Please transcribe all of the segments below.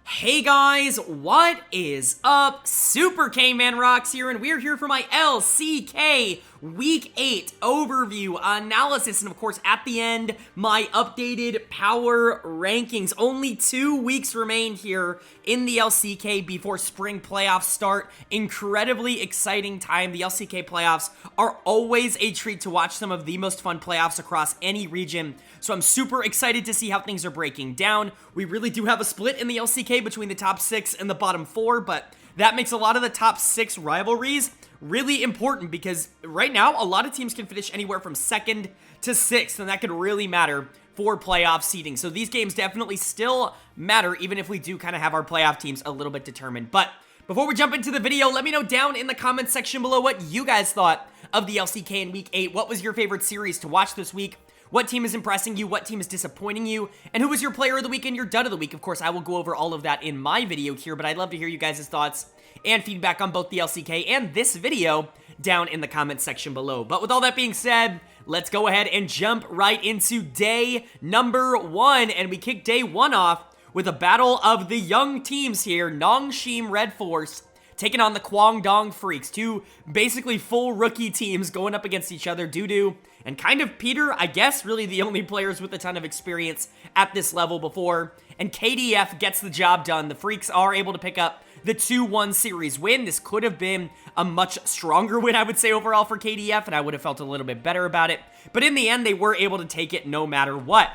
Hey guys, what is up? SuperKmanrocks here, and we're here for my LCK Week 8 overview analysis, and of course, at the end, my updated power rankings. Only 2 weeks remain here in the LCK before spring playoffs start. Incredibly exciting time. The LCK playoffs are always a treat to watch, some of the most fun playoffs across any region, so I'm super excited to see how things are breaking down. We really do have a split in the LCK between the top 6 and the bottom 4, but that makes a lot of the top 6 rivalries really important because right now a lot of teams can finish anywhere from 2nd to 6th, and that could really matter for playoff seeding. So these games definitely still matter, even if we do kind of have our playoff teams a little bit determined. But before we jump into the video, let me know down in the comments section below what you guys thought of the LCK in Week 8. What was your favorite series to watch this week? What team is impressing you? What team is disappointing you? And who was your player of the week and your dud of the week? Of course, I will go over all of that in my video here, but I'd love to hear you guys' thoughts and feedback on both the LCK and this video down in the comments section below. But with all that being said, let's go ahead and jump right into day number 1. And we kick day 1 off with a battle of the young teams here. Nongshim RedForce taking on the Kwangdong Freecs. 2 basically full rookie teams going up against each other. Dudu and kind of Peter, I guess, really the only players with a ton of experience at this level before. And KDF gets the job done. The Freecs are able to pick up the 2-1 series win. This could have been a much stronger win, I would say, overall for KDF, and I would have felt a little bit better about it. But in the end, they were able to take it no matter what.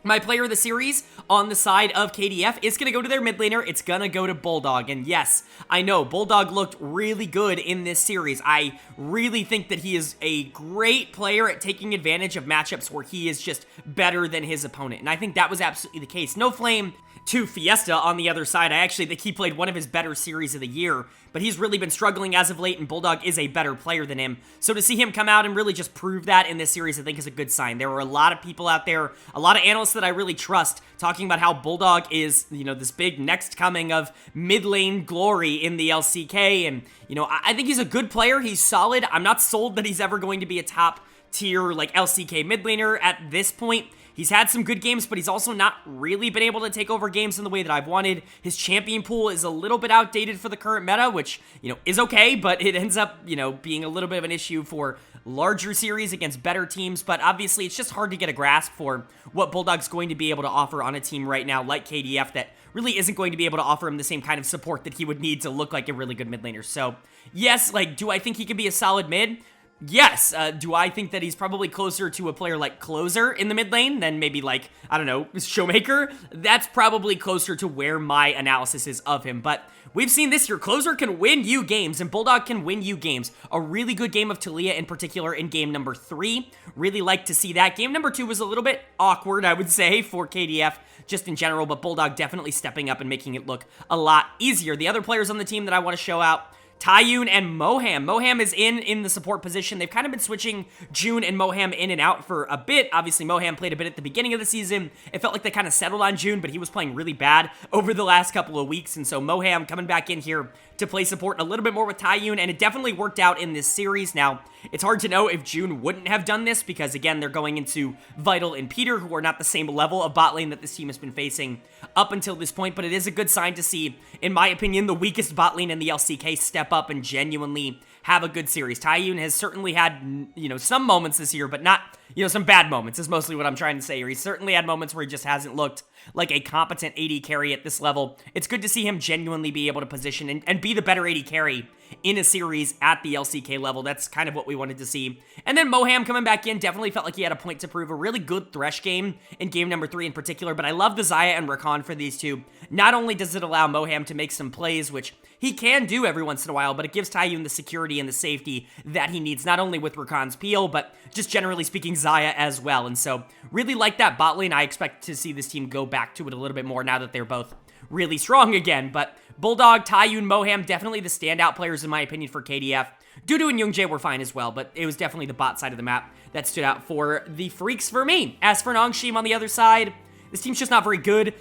My player of the series on the side of KDF is going to go to their mid laner. It's going to go to Bulldog. And yes, I know, Bulldog looked really good in this series. I really think that he is a great player at taking advantage of matchups where he is just better than his opponent. And I think that was absolutely the case. No flame to Fiesta on the other side. I actually think he played one of his better series of the year, but he's really been struggling as of late, and Bulldog is a better player than him. So to see him come out and really just prove that in this series, I think is a good sign. There were a lot of people out there, a lot of analysts that I really trust, talking about how Bulldog is, you know, this big next coming of mid lane glory in the LCK, and, you know, I think he's a good player. He's solid. I'm not sold that he's ever going to be a top tier, like, LCK mid laner at this point. He's had some good games, but he's also not really been able to take over games in the way that I've wanted. His champion pool is a little bit outdated for the current meta, which, you know, is okay, but it ends up, you know, being a little bit of an issue for larger series against better teams. But obviously, it's just hard to get a grasp for what Bulldog's going to be able to offer on a team right now like KDF that really isn't going to be able to offer him the same kind of support that he would need to look like a really good mid laner. So, yes, like, do I think he can be a solid mid? Yes. Do I think that he's probably closer to a player like Closer in the mid lane than maybe like, I don't know, Showmaker? That's probably closer to where my analysis is of him, but we've seen this year, Closer can win you games, and Bulldog can win you games. A really good game of Talia in particular in game number 3. Really like to see that. Game number 2 was a little bit awkward, I would say, for KDF just in general, but Bulldog definitely stepping up and making it look a lot easier. The other players on the team that I want to show out, Taiyun and Moham. Moham is in the support position. They've kind of been switching June and Moham in and out for a bit. Obviously, Moham played a bit at the beginning of the season. It felt like they kind of settled on June, but he was playing really bad over the last couple of weeks, and so Moham coming back in here to play support a little bit more with Taiyun, and it definitely worked out in this series. Now, it's hard to know if June wouldn't have done this because, again, they're going into Vital and Peter, who are not the same level of bot lane that this team has been facing up until this point, but it is a good sign to see, in my opinion, the weakest bot lane in the LCK step up and genuinely have a good series. Taiyun has certainly had, you know, some moments this year, but not, you know, some bad moments is mostly what I'm trying to say here. He's certainly had moments where he just hasn't looked like a competent AD carry at this level. It's good to see him genuinely be able to position and be the better AD carry in a series at the LCK level. That's kind of what we wanted to see. And then Moham coming back in definitely felt like he had a point to prove. A really good Thresh game in game number 3 in particular, but I love the Xayah and Rakan for these two. Not only does it allow Moham to make some plays, which he can do every once in a while, but it gives Taiyun the security and the safety that he needs, not only with Rakan's peel, but just generally speaking, Xayah as well. And so, really like that bot lane. I expect to see this team go back to it a little bit more now that they're both really strong again. But Bulldog, Taiyun, Moham, definitely the standout players in my opinion for KDF. Dudu and Youngjae were fine as well, but it was definitely the bot side of the map that stood out for the Freecs for me. As for Nongshim on the other side, this team's just not very good.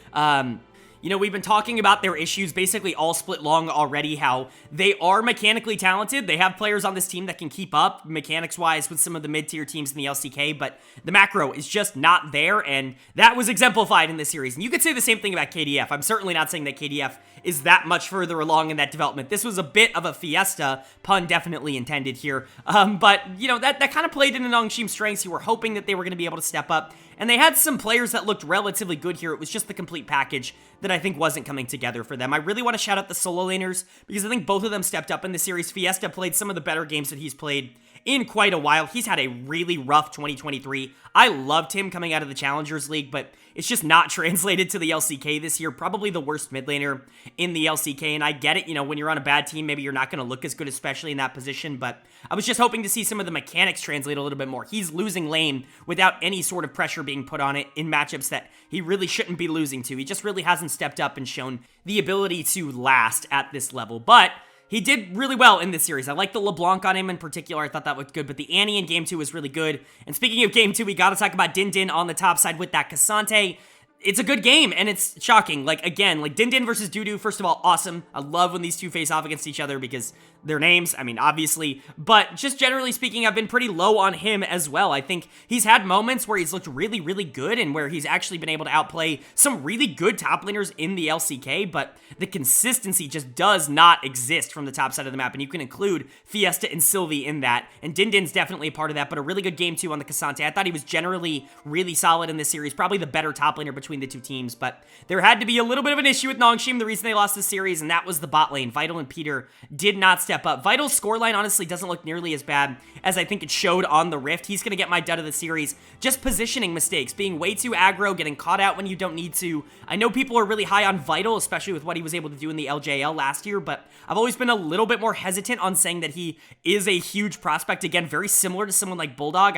You know, we've been talking about their issues basically all split long already, how they are mechanically talented. They have players on this team that can keep up mechanics-wise with some of the mid-tier teams in the LCK, but the macro is just not there, and that was exemplified in this series. And you could say the same thing about KDF. I'm certainly not saying that KDF is that much further along in that development. This was a bit of a fiesta, pun definitely intended here, but, you know, that kind of played into Nongshim's strengths. You were hoping that they were going to be able to step up, and they had some players that looked relatively good here. It was just the complete package that I think wasn't coming together for them. I really want to shout out the solo laners because I think both of them stepped up in the series. Fiesta played some of the better games that he's played in quite a while. He's had a really rough 2023. I loved him coming out of the Challengers League, but it's just not translated to the LCK this year. Probably the worst mid laner in the LCK, and I get it, you know, when you're on a bad team, maybe you're not going to look as good, especially in that position, but I was just hoping to see some of the mechanics translate a little bit more. He's losing lane without any sort of pressure being put on it in matchups that he really shouldn't be losing to. He just really hasn't stepped up and shown the ability to last at this level, but he did really well in this series. I like the LeBlanc on him in particular. I thought that looked good, but the Annie in Game 2 was really good. And speaking of Game 2, we got to talk about Din Din on the top side with that Cassante. It's a good game, and it's shocking. Like, again, like Din Din versus Dudu, first of all, awesome. I love when these two face off against each other because their names, I mean, obviously. But just generally speaking, I've been pretty low on him as well. I think he's had moments where he's looked really, really good and where he's actually been able to outplay some really good top laners in the LCK, but the consistency just does not exist from the top side of the map, and you can include Fiesta and Sylvie in that, and Din Din's definitely a part of that, but a really good game too on the Cassante. I thought he was generally really solid in this series, probably the better top laner between the two teams, but there had to be a little bit of an issue with Nongshim, the reason they lost the series, and that was the bot lane. Vital and Peter did not step up. Vital's scoreline honestly doesn't look nearly as bad as I think it showed on the Rift. He's going to get my dud of the series. Just positioning mistakes, being way too aggro, getting caught out when you don't need to. I know people are really high on Vital, especially with what he was able to do in the LJL last year, but I've always been a little bit more hesitant on saying that he is a huge prospect. Again, very similar to someone like Bulldog.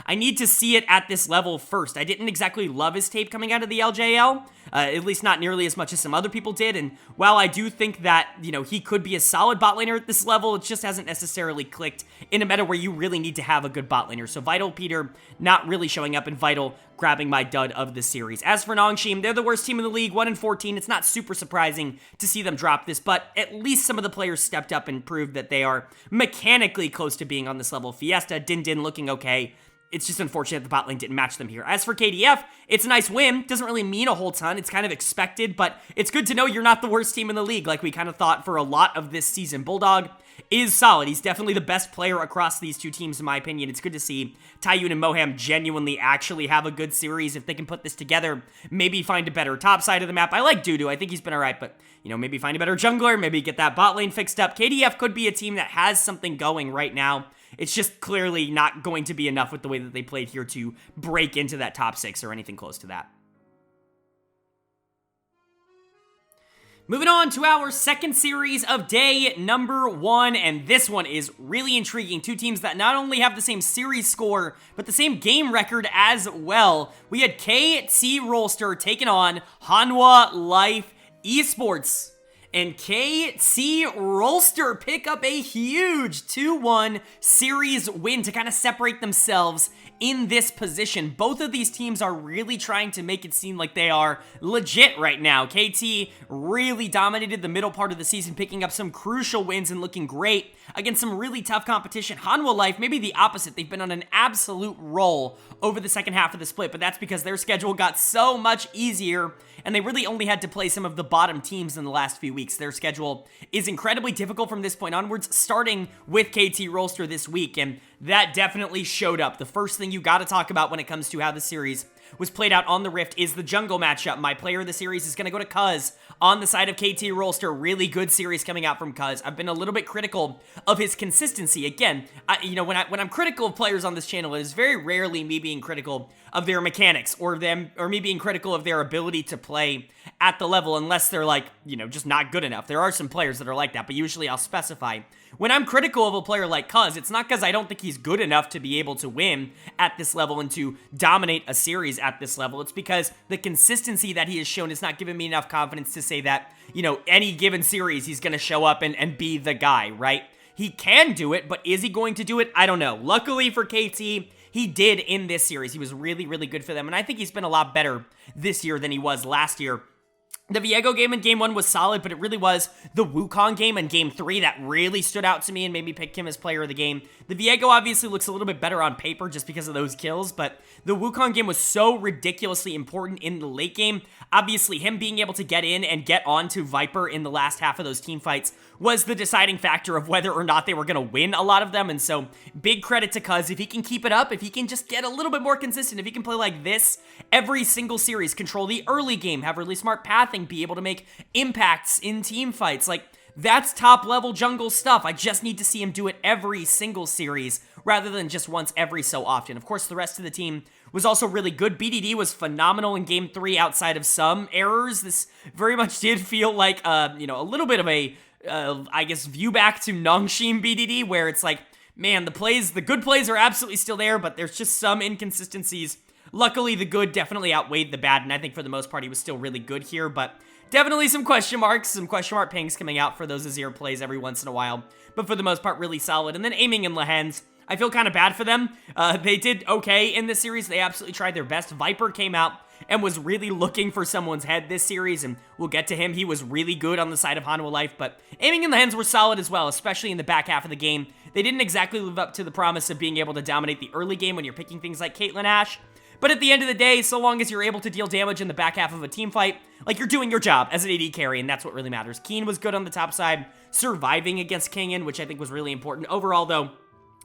I need to see it at this level first. I didn't exactly love his tape coming out of the LJL, at least not nearly as much as some other people did, and while I do think that, you know, he could be a solid bot laner at this level, it just hasn't necessarily clicked in a meta where you really need to have a good bot laner. So Vital, Peter, not really showing up, and Vital grabbing my dud of the series. As for Nongshim, they're the worst team in the league, 1-14. It's not super surprising to see them drop this, but at least some of the players stepped up and proved that they are mechanically close to being on this level. Fiesta, Din Din looking okay. It's just unfortunate the bot lane didn't match them here. As for KDF, it's a nice win. Doesn't really mean a whole ton. It's kind of expected, but it's good to know you're not the worst team in the league like we kind of thought for a lot of this season. Bulldog is solid. He's definitely the best player across these two teams, in my opinion. It's good to see Taiyun and Moham genuinely actually have a good series. If they can put this together, maybe find a better top side of the map. I like Dudu. I think he's been all right, but, you know, maybe find a better jungler, maybe get that bot lane fixed up. KDF could be a team that has something going right now. It's just clearly not going to be enough with the way that they played here to break into that top 6 or anything close to that. Moving on to our second series of day number 1, and this one is really intriguing. Two teams that not only have the same series score, but the same game record as well. We had KT Rolster taking on Hanwha Liiv Esports. And KT Rolster pick up a huge 2-1 series win to kind of separate themselves in this position. Both of these teams are really trying to make it seem like they are legit right now. KT really dominated the middle part of the season, picking up some crucial wins and looking great against some really tough competition. Hanwha Liiv, maybe the opposite. They've been on an absolute roll over the second half of the split, but that's because their schedule got so much easier, and they really only had to play some of the bottom teams in the last few weeks. Their schedule is incredibly difficult from this point onwards, starting with KT Rolster this week, and that definitely showed up. The first thing you got to talk about when it comes to how the series was played out on the Rift is the jungle matchup. My player of the series is going to go to Cuz on the side of KT Rolster. Really good series coming out from Cuz. I've been a little bit critical of his consistency. Again, you know, when I'm critical of players on this channel, it is very rarely me being critical of their mechanics or me being critical of their ability to play at the level, unless they're like, you know, just not good enough. There are some players that are like that, but usually I'll specify. When I'm critical of a player like Cuz, it's not because I don't think he's good enough to be able to win at this level and to dominate a series at this level. It's because the consistency that he has shown is not giving me enough confidence to say that, you know, any given series he's going to show up and be the guy, right? He can do it, but is he going to do it? I don't know. Luckily for KT, he did in this series. He was really, really good for them, and I think he's been a lot better this year than he was last year. The Viego game in Game 1 was solid, but it really was the Wukong game in Game 3 that really stood out to me and made me pick him as player of the game. The Viego obviously looks a little bit better on paper just because of those kills, but the Wukong game was so ridiculously important in the late game. Obviously, him being able to get in and get onto Viper in the last half of those team fights was the deciding factor of whether or not they were going to win a lot of them, and so big credit to Cuz. If he can keep it up, if he can just get a little bit more consistent, if he can play like this every single series, control the early game, have really smart pathing, be able to make impacts in team fights, like, that's top-level jungle stuff. I just need to see him do it every single series rather than just once every so often. Of course, the rest of the team was also really good. BDD was phenomenal in Game 3 outside of some errors. This very much did feel like, a little bit of a, I guess, view back to Nongshim BDD, where it's like, man, the good plays are absolutely still there, but there's just some inconsistencies. Luckily, the good definitely outweighed the bad, and I think for the most part, he was still really good here, but definitely some question marks, some question mark pings coming out for those Azir plays every once in a while, but for the most part, really solid. And then aiming in Lehens, I feel kind of bad for them. They did okay in this series. They absolutely tried their best. Viper came out and was really looking for someone's head this series, and we'll get to him. He was really good on the side of Hanwha Life, but aiming in Lehens were solid as well, especially in the back half of the game. They didn't exactly live up to the promise of being able to dominate the early game when you're picking things like Caitlyn Ashe. But at the end of the day, so long as you're able to deal damage in the back half of a team fight, like, you're doing your job as an AD carry, and that's what really matters. Keen was good on the top side, surviving against Kingin, which I think was really important. Overall, though,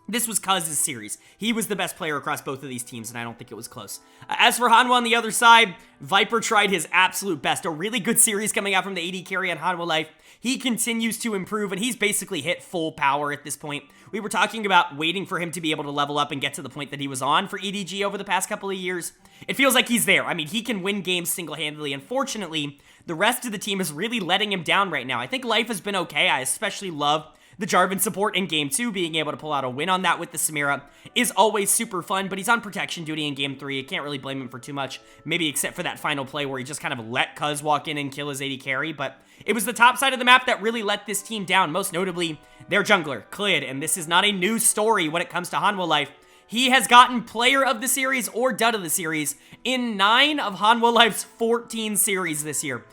this was Cuz's series. He was the best player across both of these teams, and I don't think it was close. As for Hanwha on the other side, Viper tried his absolute best. A really good series coming out from the AD carry on Hanwha Life. He continues to improve, and he's basically hit full power at this point. We were talking about waiting for him to be able to level up and get to the point that he was on for EDG over the past couple of years. It feels like he's there. I mean, he can win games single-handedly. Unfortunately, the rest of the team is really letting him down right now. I think Life has been okay. I especially love the Jarvan support in Game 2, being able to pull out a win on that with the Samira is always super fun, but he's on protection duty in Game 3. You can't really blame him for too much, maybe except for that final play where he just kind of let Cuz walk in and kill his AD carry, but it was the top side of the map that really let this team down, most notably their jungler, Klid, and this is not a new story when it comes to Hanwha Life. He has gotten Player of the Series or Dud of the Series in 9 of Hanwha Life's 14 series this year.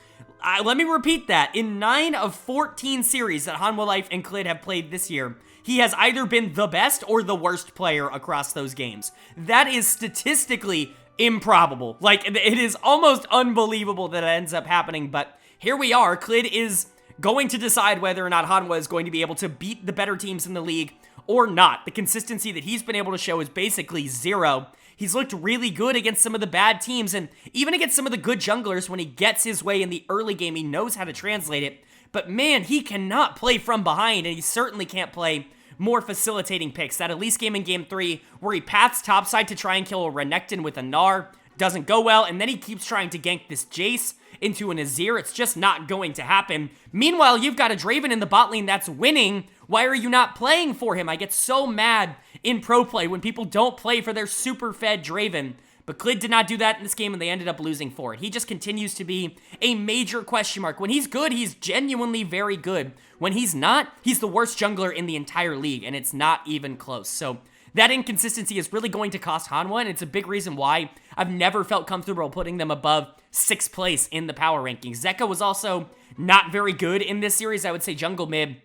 Let me repeat that. In 9 of 14 series that Hanwha Life and Klid have played this year, he has either been the best or the worst player across those games. That is statistically improbable. Like, it is almost unbelievable that it ends up happening, but here we are. Klid is going to decide whether or not Hanwha is going to be able to beat the better teams in the league or not. The consistency that he's been able to show is basically zero. He's looked really good against some of the bad teams, and even against some of the good junglers when he gets his way in the early game, he knows how to translate it. But man, he cannot play from behind, and he certainly can't play more facilitating picks. That Elise game in Game 3, where he paths topside to try and kill a Renekton with a Gnar, doesn't go well, and then he keeps trying to gank this Jace into an Azir. It's just not going to happen. Meanwhile, you've got a Draven in the bot lane that's winning. Why are you not playing for him? I get so mad in pro play when people don't play for their super fed Draven. But Klid did not do that in this game, and they ended up losing for it. He just continues to be a major question mark. When he's good, he's genuinely very good. When he's not, he's the worst jungler in the entire league, and it's not even close. So that inconsistency is really going to cost Hanwha, and it's a big reason why I've never felt comfortable putting them above 6th place in the power rankings. Zeka was also not very good in this series. I would say jungle mid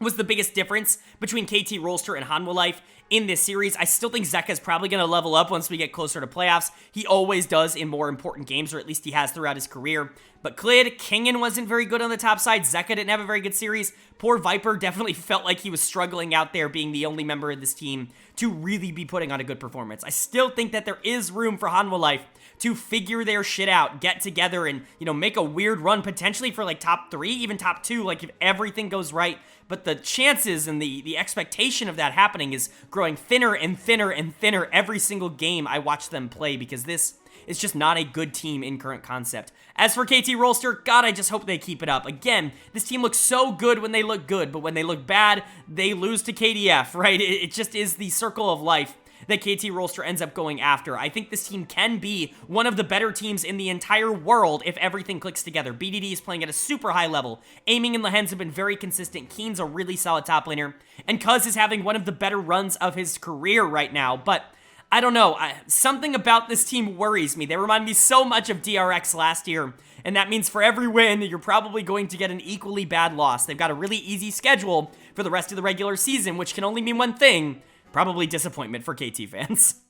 was the biggest difference between KT Rolster and Hanwha Life in this series. I still think Zeka is probably going to level up once we get closer to playoffs. He always does in more important games, or at least he has throughout his career. But Klid, Kingin wasn't very good on the top side. Zeka didn't have a very good series. Poor Viper definitely felt like he was struggling out there, being the only member of this team to really be putting on a good performance. I still think that there is room for Hanwha Life to figure their shit out, get together, and, make a weird run, potentially for, like, top 3, even top 2, like, if everything goes right. But the chances and the expectation of that happening is growing thinner and thinner and thinner every single game I watch them play, because this is just not a good team in current concept. As for KT Rolster, God, I just hope they keep it up. Again, this team looks so good when they look good, but when they look bad, they lose to KDF, right? It just is the circle of life that KT Rolster ends up going after. I think this team can be one of the better teams in the entire world if everything clicks together. BDD is playing at a super high level. Aiming in Lehens have been very consistent. Keen's a really solid top laner. And Cuz is having one of the better runs of his career right now. But I don't know. Something about this team worries me. They remind me so much of DRX last year, and that means for every win, you're probably going to get an equally bad loss. They've got a really easy schedule for the rest of the regular season, which can only mean one thing, probably disappointment for KT fans.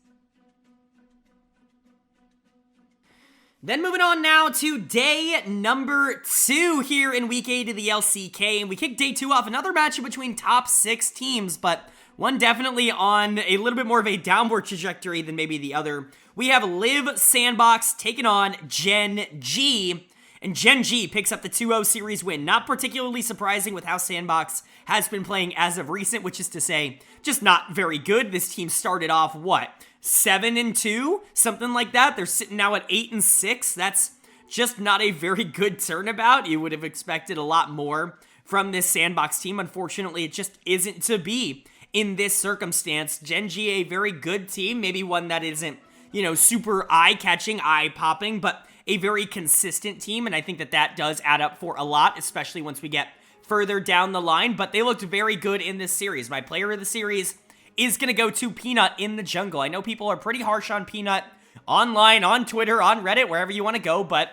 Then moving on now to day number 2 here in Week 8 of the LCK, and we kick day 2 off another matchup between top 6 teams, but one definitely on a little bit more of a downward trajectory than maybe the other. We have Liiv SANDBOX taking on Gen.G, and Gen.G picks up the 2-0 series win. Not particularly surprising with how SANDBOX has been playing as of recent, which is to say, just not very good. This team started off, what, 7-2? Something like that. They're sitting now at 8-6. That's just not a very good turnabout. You would have expected a lot more from this SANDBOX team. Unfortunately, it just isn't to be in this circumstance. Gen.G, a very good team, maybe one that isn't, you know, super eye-catching, eye-popping, but a very consistent team, and I think that that does add up for a lot, especially once we get further down the line, but they looked very good in this series. My player of the series is going to go to Peanut in the jungle. I know people are pretty harsh on Peanut online, on Twitter, on Reddit, wherever you want to go, but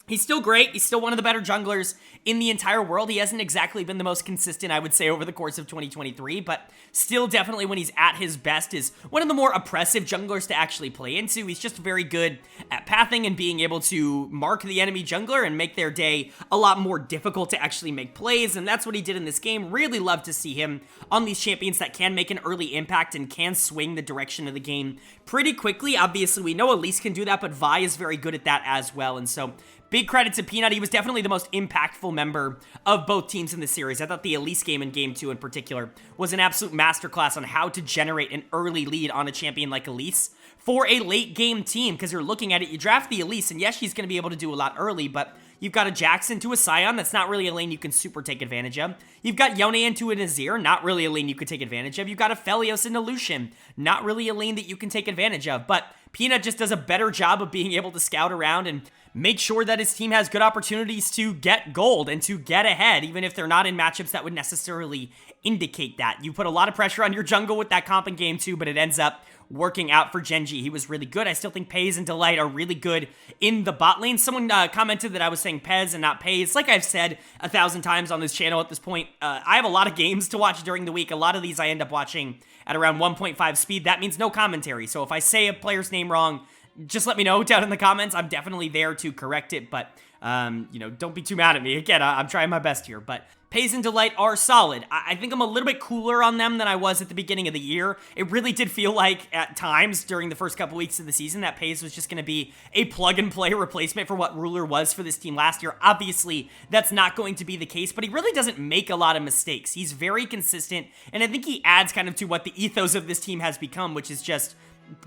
he's still great. He's still one of the better junglers in the entire world. He hasn't exactly been the most consistent, I would say, over the course of 2023, but still definitely when he's at his best is one of the more oppressive junglers to actually play into. He's just very good at pathing and being able to mark the enemy jungler and make their day a lot more difficult to actually make plays, and that's what he did in this game. Really love to see him on these champions that can make an early impact and can swing the direction of the game pretty quickly. Obviously, we know Elise can do that, but Vi is very good at that as well, and so big credit to Peanut. He was definitely the most impactful member of both teams in the series. I thought the Elise game in Game 2 in particular was an absolute masterclass on how to generate an early lead on a champion like Elise for a late game team, because you're looking at it, you draft the Elise, and yes, she's going to be able to do a lot early, but you've got a Jackson to a Sion. That's not really a lane you can super take advantage of. You've got Yone into an Azir. Not really a lane you could take advantage of. You've got a Felios and a Lucian. Not really a lane that you can take advantage of. But Peanut just does a better job of being able to scout around and make sure that his team has good opportunities to get gold and to get ahead, even if they're not in matchups that would necessarily indicate that. You put a lot of pressure on your jungle with that comp in Game 2, but it ends up working out for Gen.G. He was really good. I still think Pez and Delight are really good in the bot lane. Someone commented that I was saying Pez and not Pez. Like I've said 1,000 times on this channel at this point, I have a lot of games to watch during the week. A lot of these I end up watching at around 1.5 speed. That means no commentary. So if I say a player's name wrong, just let me know down in the comments. I'm definitely there to correct it, but, you know, don't be too mad at me. Again, I'm trying my best here, but Pez and Delight are solid. I think I'm a little bit cooler on them than I was at the beginning of the year. It really did feel like, at times, during the first couple weeks of the season, that Pez was just going to be a plug-and-play replacement for what Ruler was for this team last year. Obviously, that's not going to be the case, but he really doesn't make a lot of mistakes. He's very consistent, and I think he adds kind of to what the ethos of this team has become, which is just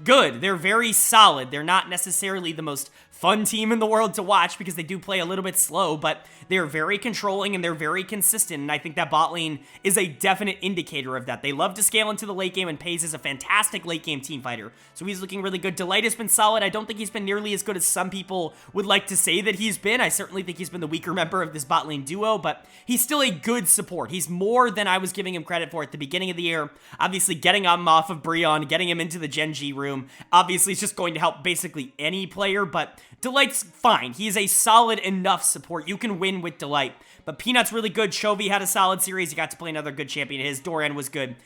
good. They're very solid. They're not necessarily the most fun team in the world to watch because they do play a little bit slow, but they're very controlling and they're very consistent, and I think that bot lane is a definite indicator of that. They love to scale into the late game, and Pez is a fantastic late game team fighter, so he's looking really good. Delight has been solid. I don't think he's been nearly as good as some people would like to say that he's been. I certainly think he's been the weaker member of this bot lane duo, but he's still a good support. He's more than I was giving him credit for at the beginning of the year. Obviously, getting him off of BRION, getting him into the Gen.G room, obviously it's just going to help basically any player, but Delight's fine. He is a solid enough support. You can win with Delight. But Peanut's really good. Chovy had a solid series. He got to play another good champion. His Doran was good.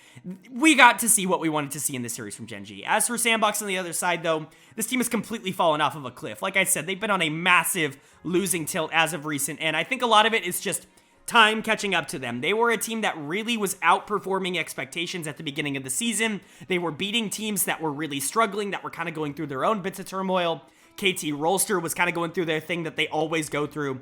We got to see what we wanted to see in this series from Gen.G. As for SANDBOX on the other side, though, this team has completely fallen off of a cliff. Like I said, they've been on a massive losing tilt as of recent, and I think a lot of it is just time catching up to them. They were a team that really was outperforming expectations at the beginning of the season. They were beating teams that were really struggling, that were kind of going through their own bits of turmoil. KT Rolster was kind of going through their thing that they always go through.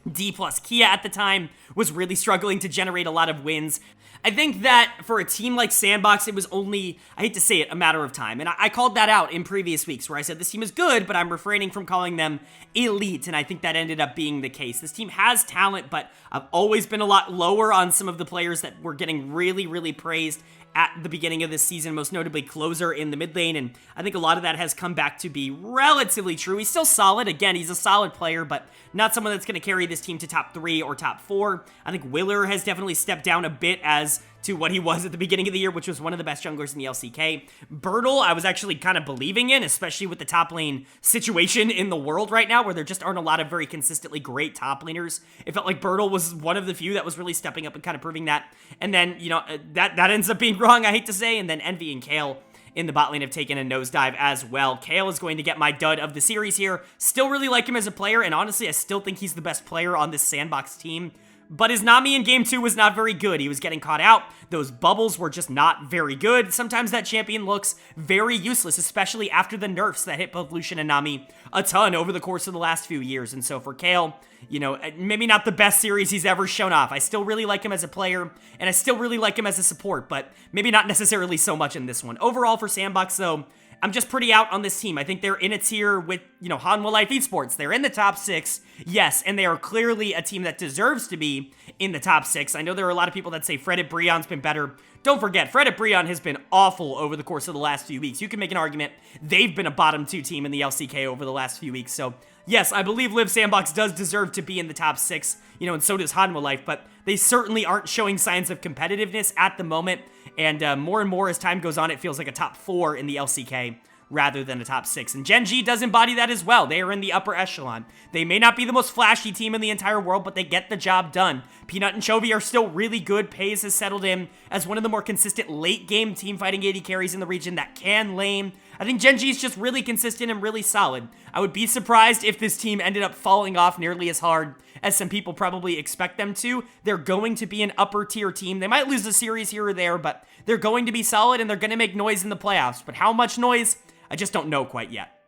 Dplus KIA at the time was really struggling to generate a lot of wins. I think that for a team like SANDBOX, it was only, I hate to say it, a matter of time. And I called that out in previous weeks where I said this team is good, but I'm refraining from calling them elite. And I think that ended up being the case. This team has talent, but I've always been a lot lower on some of the players that were getting really, really praised at the beginning of this season, most notably Closer in the mid lane, and I think a lot of that has come back to be relatively true. He's still solid. Again, he's a solid player, but not someone that's going to carry this team to top 3 or top 4. I think Willer has definitely stepped down a bit as to what he was at the beginning of the year, which was one of the best junglers in the LCK. Bertle, I was actually kind of believing in, especially with the top lane situation in the world right now, where there just aren't a lot of very consistently great top laners. It felt like Bertle was one of the few that was really stepping up and kind of proving that. And then, you know, that ends up being wrong, I hate to say, and then Envy and Kale in the bot lane have taken a nosedive as well. Kale is going to get my dud of the series here. Still really like him as a player, and honestly, I still think he's the best player on this Sandbox team. But his Nami in Game 2 was not very good. He was getting caught out. Those bubbles were just not very good. Sometimes that champion looks very useless, especially after the nerfs that hit both Lucian and Nami a ton over the course of the last few years. And so for Kale, you know, maybe not the best series he's ever shown off. I still really like him as a player, and I still really like him as a support, but maybe not necessarily so much in this one. Overall for Sandbox, though, I'm just pretty out on this team. I think they're in a tier with, you know, Hanwha Life Esports. They're in the top 6, yes, and they are clearly a team that deserves to be in the top 6. I know there are a lot of people that say Fred at BRION's been better. Don't forget, Fred at BRION has been awful over the course of the last few weeks. You can make an argument they've been a bottom 2 team in the LCK over the last few weeks. So, yes, I believe Liiv SANDBOX does deserve to be in the top 6, you know, and so does Hanwha Life, but they certainly aren't showing signs of competitiveness at the moment, and more as time goes on, it feels like a top 4 in the LCK rather than a top 6. And Gen.G does embody that as well. They are in the upper echelon. They may not be the most flashy team in the entire world, but they get the job done. Peanut and Chovy are still really good. Pays has settled in as one of the more consistent late-game team-fighting AD carries in the region that can lane. I think Gen.G is just really consistent and really solid. I would be surprised if this team ended up falling off nearly as hard as some people probably expect them to. They're going to be an upper-tier team. They might lose a series here or there, but they're going to be solid, and they're going to make noise in the playoffs. But how much noise? I just don't know quite yet.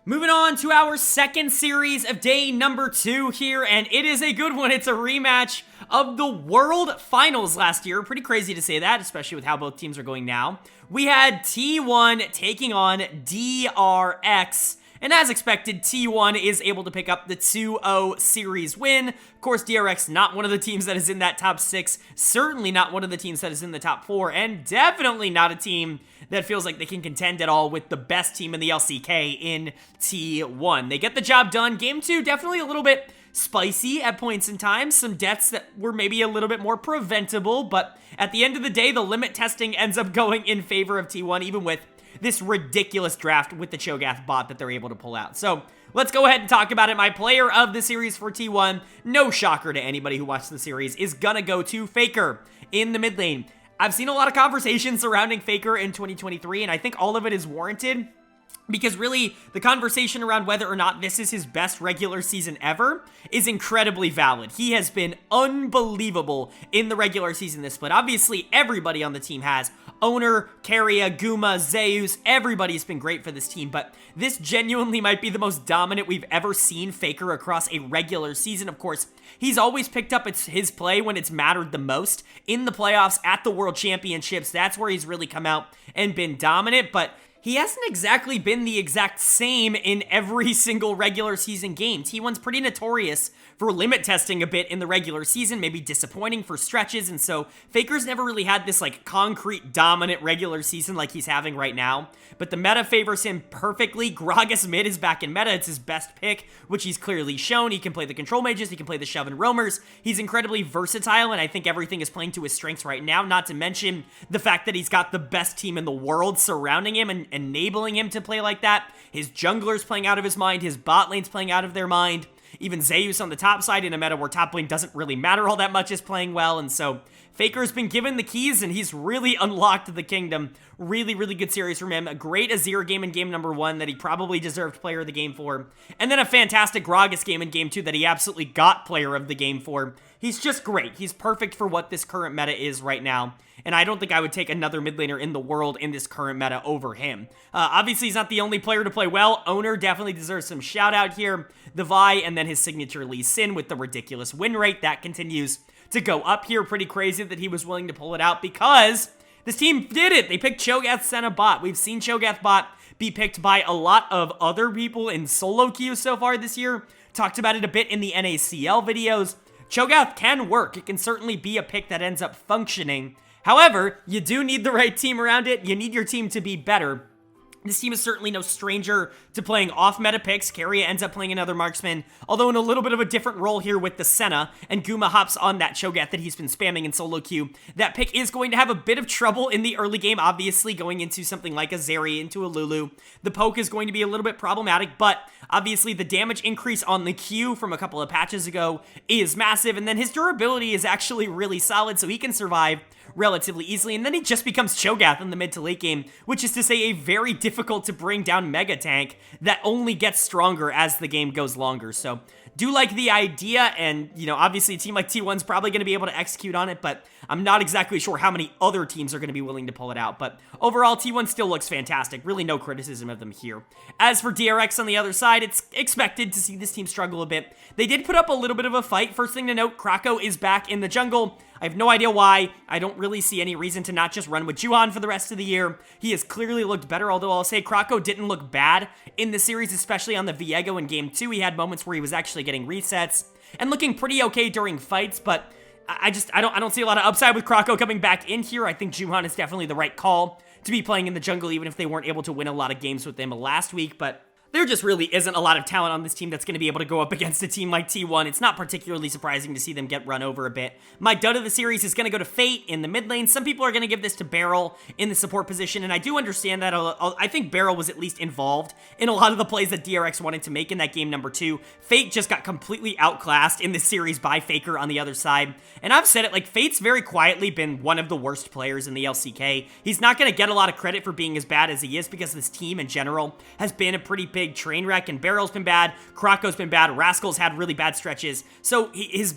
Moving on to our second series of day number 2 here, and it is a good one. It's a rematch of the World Finals last year. Pretty crazy to say that, especially with how both teams are going now. We had T1 taking on DRX. And as expected, T1 is able to pick up the 2-0 series win. Of course, DRX not one of the teams that is in that top 6, certainly not one of the teams that is in the top 4, and definitely not a team that feels like they can contend at all with the best team in the LCK in T1. They get the job done. Game 2, definitely a little bit spicy at points in time. Some deaths that were maybe a little bit more preventable, but at the end of the day, the limit testing ends up going in favor of T1, even with this ridiculous draft with the Cho'Gath bot that they're able to pull out. So let's go ahead and talk about it. My player of the series for T1, no shocker to anybody who watched the series, is gonna go to Faker in the mid lane. I've seen a lot of conversation surrounding Faker in 2023, and I think all of it is warranted, because really, the conversation around whether or not this is his best regular season ever is incredibly valid. He has been unbelievable in the regular season this split. Obviously, everybody on the team has. Owner, Keria, Guma, Zeus, everybody's been great for this team, but this genuinely might be the most dominant we've ever seen Faker across a regular season. Of course, he's always picked up his play when it's mattered the most. In the playoffs, at the World Championships, that's where he's really come out and been dominant, but he hasn't exactly been the exact same in every single regular season game. T1's pretty notorious for limit testing a bit in the regular season, maybe disappointing for stretches, and so Faker's never really had this like concrete dominant regular season like he's having right now, but the meta favors him perfectly. Gragas mid is back in meta. It's his best pick, which he's clearly shown. He can play the control mages, he can play the shove and roamers. He's incredibly versatile, and I think everything is playing to his strengths right now, not to mention the fact that he's got the best team in the world surrounding him and enabling him to play like that. His jungler's playing out of his mind, his bot lane's playing out of their mind. Even Zeus on the top side in a meta where top lane doesn't really matter all that much is playing well, and so Faker's been given the keys, and he's really unlocked the kingdom. Really, really good series from him. A great Azir game in game number 1 that he probably deserved player of the game for, and then a fantastic Gragas game in game 2 that he absolutely got player of the game for. He's just great. He's perfect for what this current meta is right now, and I don't think I would take another mid laner in the world in this current meta over him. Obviously, he's not the only player to play well. Owner definitely deserves some shout out here. The Vi, and then his signature Lee Sin with the ridiculous win rate that continues to go up here. Pretty crazy that he was willing to pull it out because this team did it. They picked Cho'Gath Senna bot. We've seen Cho'Gath bot be picked by a lot of other people in solo queues so far this year. Talked about it a bit in the NACL videos. Cho'Gath can work. It can certainly be a pick that ends up functioning. However, you do need the right team around it. You need your team to be better. This team is certainly no stranger to playing off-meta picks. KIA ends up playing another marksman, although in a little bit of a different role here with the Senna, and Guma hops on that Cho'Gath that he's been spamming in solo queue. That pick is going to have a bit of trouble in the early game, obviously, going into something like a Zeri, into a Lulu. The poke is going to be a little bit problematic, but obviously the damage increase on the Q from a couple of patches ago is massive, and then his durability is actually really solid, so he can survive relatively easily, and then he just becomes Cho'Gath in the mid to late game, which is to say a very difficult to bring down mega tank that only gets stronger as the game goes longer. So do like the idea, and you know, obviously a team like T1's probably going to be able to execute on it, but I'm not exactly sure how many other teams are going to be willing to pull it out. But overall, T1 still looks fantastic. Really no criticism of them here. As for DRX on the other side, it's expected to see this team struggle a bit. They did put up a little bit of a fight. First thing to note, Krako is back in the jungle. I have no idea why. I don't really see any reason to not just run with Juhan for the rest of the year. He has clearly looked better, although I'll say Krako didn't look bad in the series, especially on the Viego in Game 2. He had moments where he was actually getting resets and looking pretty okay during fights, but I don't see a lot of upside with Krako coming back in here. I think Juhan is definitely the right call to be playing in the jungle, even if they weren't able to win a lot of games with him last week, but there just really isn't a lot of talent on this team that's going to be able to go up against a team like T1. It's not particularly surprising to see them get run over a bit. My dud of the series is going to go to Fate in the mid lane. Some people are going to give this to Beryl in the support position, and I do understand that. I think Beryl was at least involved in a lot of the plays that DRX wanted to make in that game number 2. Fate just got completely outclassed in this series by Faker on the other side, and I've said it, like, Fate's very quietly been one of the worst players in the LCK. He's not going to get a lot of credit for being as bad as he is because this team in general has been a pretty big train wreck, and Beryl's been bad, Krako's been bad, Rascal's had really bad stretches, so his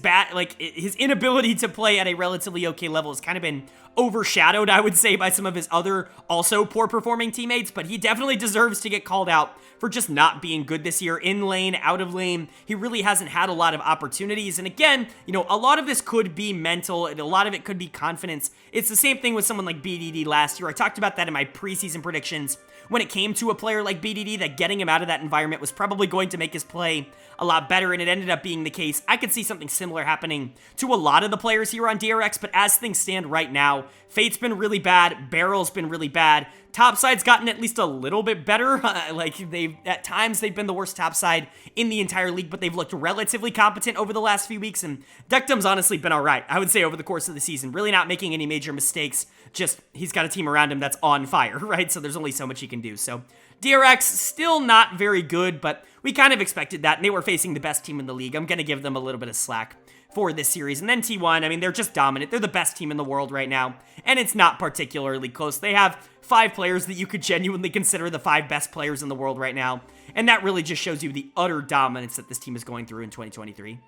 inability to play at a relatively okay level has kind of been overshadowed, I would say, by some of his other also poor performing teammates, but he definitely deserves to get called out for just not being good this year in lane, out of lane. He really hasn't had a lot of opportunities, and again, you know, a lot of this could be mental, and a lot of it could be confidence. It's the same thing with someone like BDD last year. I talked about that in my preseason predictions when it came to a player like BDD, that getting him out of that environment was probably going to make his play a lot better, and it ended up being the case. I could see something similar happening to a lot of the players here on DRX, but as things stand right now, Fate's been really bad, Beryl's been really bad, Topside's gotten at least a little bit better. At times they've been the worst topside in the entire league, but they've looked relatively competent over the last few weeks, and Duckdom's honestly been alright, I would say, over the course of the season. Really not making any major mistakes, just he's got a team around him that's on fire, right? So there's only so much he can do. So DRX, still not very good, but we kind of expected that, and they were facing the best team in the league. I'm going to give them a little bit of slack for this series. And then T1, I mean, they're just dominant. They're the best team in the world right now, and it's not particularly close. They have 5 players that you could genuinely consider the 5 best players in the world right now, and that really just shows you the utter dominance that this team is going through in 2023.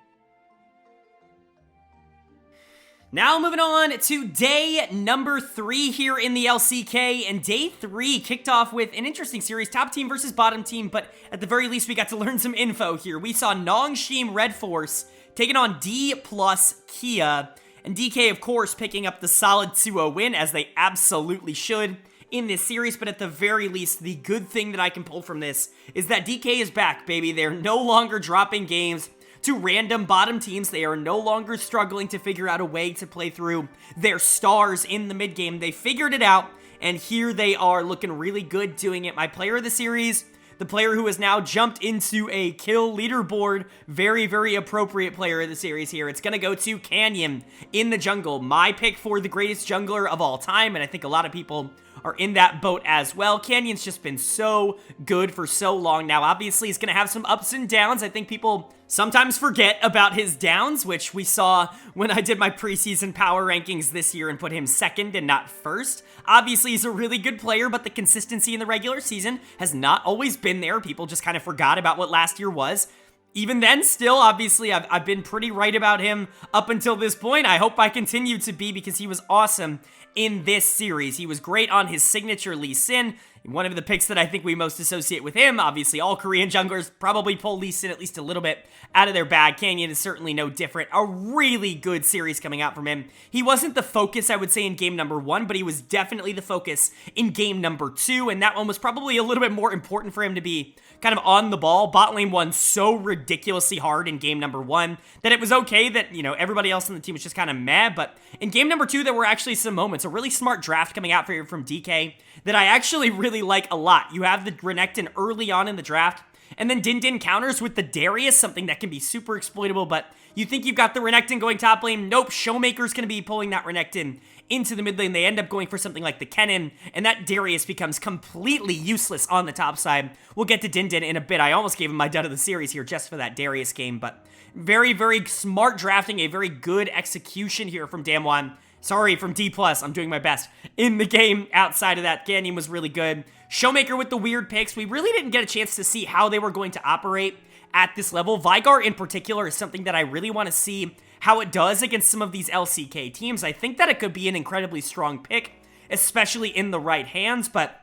Now moving on to day number 3 here in the LCK, and day 3 kicked off with an interesting series, top team versus bottom team, but at the very least we got to learn some info here. We saw Nongshim RedForce taking on Dplus KIA, and DK of course picking up the solid 2-0 win, as they absolutely should in this series, but at the very least, the good thing that I can pull from this is that DK is back, baby. They're no longer dropping games to random bottom teams. They are no longer struggling to figure out a way to play through their stars in the mid game. They figured it out, and here they are looking really good doing it. My player of the series, the player who has now jumped into a kill leaderboard, very, very appropriate player of the series here. It's going to go to Canyon in the jungle. My pick for the greatest jungler of all time, and I think a lot of people are in that boat as well. Canyon's just been so good for so long now. Obviously, he's going to have some ups and downs. I think people sometimes forget about his downs, which we saw when I did my preseason power rankings this year and put him second and not first. Obviously, he's a really good player, but the consistency in the regular season has not always been there. People just kind of forgot about what last year was. Even then, still, obviously, I've been pretty right about him up until this point. I hope I continue to be, because he was awesome in this series. He was great on his signature Lee Sin, one of the picks that I think we most associate with him. Obviously, all Korean junglers probably pull Lee Sin at least a little bit out of their bag. Canyon is certainly no different. A really good series coming out from him. He wasn't the focus, I would say, in game number 1, but he was definitely the focus in game number 2, and that one was probably a little bit more important for him to be kind of on the ball. Bot lane won so ridiculously hard in game number 1 that it was okay that, you know, everybody else on the team was just kind of meh, but in game number 2, there were actually some moments, a really smart draft coming out from DK that I actually really really like a lot. You have the Renekton early on in the draft, and then Din counters with the Darius, something that can be super exploitable, but you think you've got the Renekton going top lane. Nope, Showmaker's going to be pulling that Renekton into the mid lane. They end up going for something like the Kennen, and that Darius becomes completely useless on the top side. We'll get to Din in a bit. I almost gave him my dud of the series here just for that Darius game, but very, very smart drafting, a very good execution here from Damwon. Sorry, from Dplus. I'm doing my best in the game. Outside of that, Ganyan was really good. Showmaker with the weird picks. We really didn't get a chance to see how they were going to operate at this level. Vigar in particular is something that I really want to see how it does against some of these LCK teams. I think that it could be an incredibly strong pick, especially in the right hands, but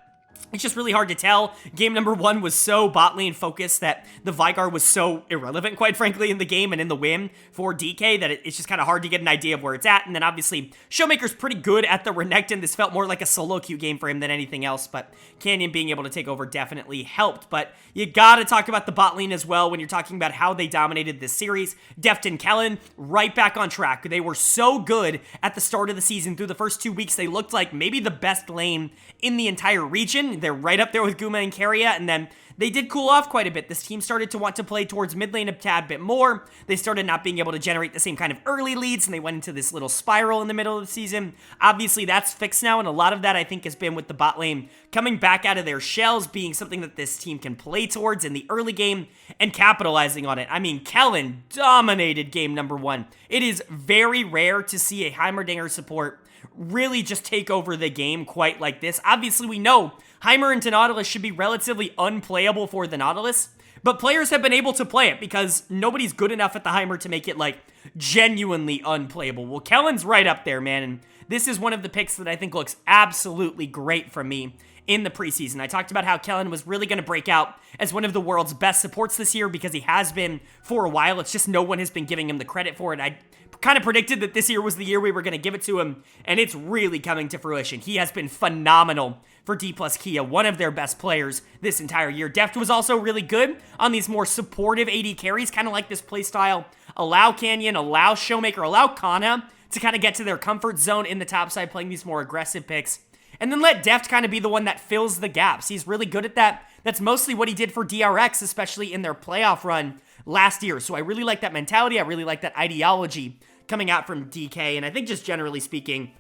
it's just really hard to tell. Game number 1 was so bot lane focused that the Vigar was so irrelevant, quite frankly, in the game and in the win for DK that it's just kind of hard to get an idea of where it's at. And then obviously, Showmaker's pretty good at the Renekton. This felt more like a solo queue game for him than anything else, but Canyon being able to take over definitely helped. But you gotta talk about the bot lane as well when you're talking about how they dominated this series. Deft and Kellen, right back on track. They were so good at the start of the season. Through the first 2 weeks, they looked like maybe the best lane in the entire region. They're right up there with Guma and Keria, and then they did cool off quite a bit. This team started to want to play towards mid lane a tad bit more. They started not being able to generate the same kind of early leads, and they went into this little spiral in the middle of the season. Obviously, that's fixed now, and a lot of that, I think, has been with the bot lane coming back out of their shells, being something that this team can play towards in the early game, and capitalizing on it. I mean, Kellen dominated game number 1. It is very rare to see a Heimerdinger support really just take over the game quite like this. Obviously, we know Heimer into Nautilus should be relatively unplayable for the Nautilus, but players have been able to play it because nobody's good enough at the Heimer to make it, like, genuinely unplayable. Well, Kellen's right up there, man, and this is one of the picks that I think looks absolutely great from me in the preseason. I talked about how Kellen was really going to break out as one of the world's best supports this year because he has been for a while. It's just no one has been giving him the credit for it. I kind of predicted that this year was the year we were going to give it to him, and it's really coming to fruition. He has been phenomenal for Dplus KIA, one of their best players this entire year. Deft was also really good on these more supportive AD carries, kind of like this playstyle. Allow Canyon, allow Showmaker, allow Kana to kind of get to their comfort zone in the top side, playing these more aggressive picks. And then let Deft kind of be the one that fills the gaps. He's really good at that. That's mostly what he did for DRX, especially in their playoff run last year. So I really like that mentality. I really like that ideology coming out from DK. And I think just generally speaking,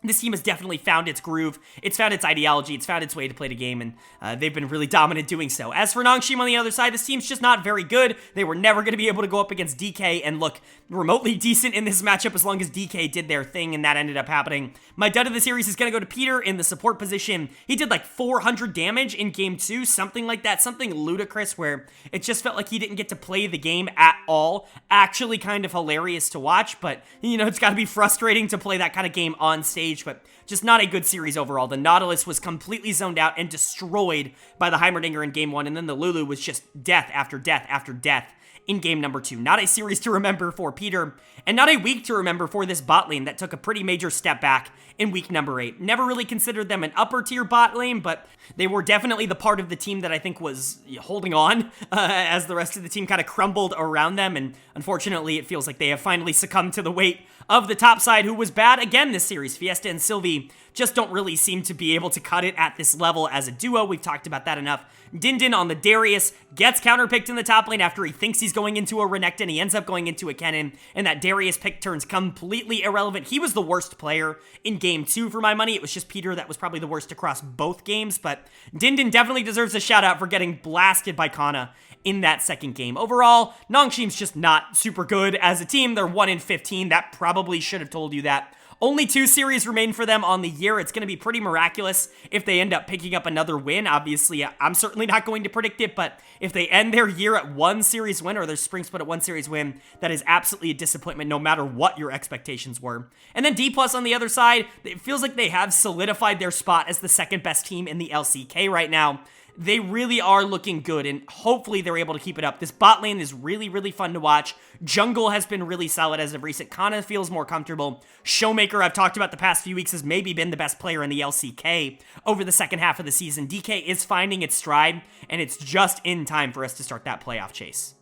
this team has definitely found its groove. It's found its ideology. It's found its way to play the game, and they've been really dominant doing so. As for Nongshim on the other side, this team's just not very good. They were never going to be able to go up against DK and look remotely decent in this matchup as long as DK did their thing, and that ended up happening. My dud of the series is going to go to Peter in the support position. He did like 400 damage in game 2, something like that, something ludicrous where it just felt like he didn't get to play the game at all. Actually kind of hilarious to watch, but, you know, it's got to be frustrating to play that kind of game on stage, but just not a good series overall. The Nautilus was completely zoned out and destroyed by the Heimerdinger in game 1, and then the Lulu was just death after death after death in game number 2. Not a series to remember for Peter, and not a week to remember for this bot lane that took a pretty major step back in week number 8. Never really considered them an upper tier bot lane, but they were definitely the part of the team that I think was holding on as the rest of the team kind of crumbled around them, and unfortunately it feels like they have finally succumbed to the weight of the top side, who was bad again this series. Fiesta and Sylvie just don't really seem to be able to cut it at this level as a duo. We've talked about that enough. Din on the Darius gets counterpicked in the top lane after he thinks he's going into a Renekton. He ends up going into a Kennen, and that Darius pick turns completely irrelevant. He was the worst player in game 2 for my money. It was just Peter that was probably the worst across both games, but Din definitely deserves a shout out for getting blasted by Kana in that second game. Overall, Nongshim's just not super good as a team. They're 1-15. That probably should have told you that. Only 2 series remain for them on the year. It's going to be pretty miraculous if they end up picking up another win. Obviously, I'm certainly not going to predict it, but if they end their year at 1 series win or their spring split at 1 series win, that is absolutely a disappointment no matter what your expectations were. And then Dplus on the other side, it feels like they have solidified their spot as the second best team in the LCK right now. They really are looking good, and hopefully they're able to keep it up. This bot lane is really, really fun to watch. Jungle has been really solid as of recent. Kana feels more comfortable. Showmaker, I've talked about the past few weeks, has maybe been the best player in the LCK over the second half of the season. DK is finding its stride, and it's just in time for us to start that playoff chase.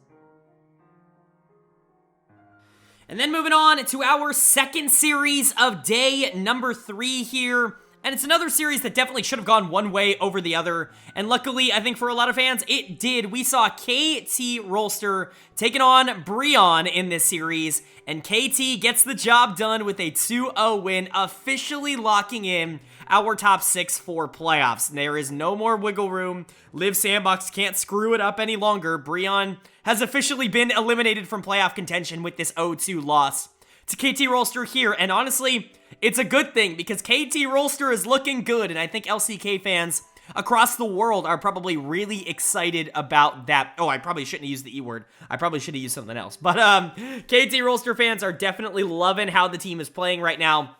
And then moving on to our second series of day number 3 here. And it's another series that definitely should have gone one way over the other. And luckily, I think for a lot of fans, it did. We saw KT Rolster taking on BRION in this series. And KT gets the job done with a 2-0 win, officially locking in our top 6 for playoffs. There is no more wiggle room. Liiv SANDBOX can't screw it up any longer. BRION has officially been eliminated from playoff contention with this 0-2 loss to KT Rolster here. And honestly, it's a good thing because KT Rolster is looking good. And I think LCK fans across the world are probably really excited about that. Oh, I probably shouldn't have used the E word. I probably should have used something else. But KT Rolster fans are definitely loving how the team is playing right now.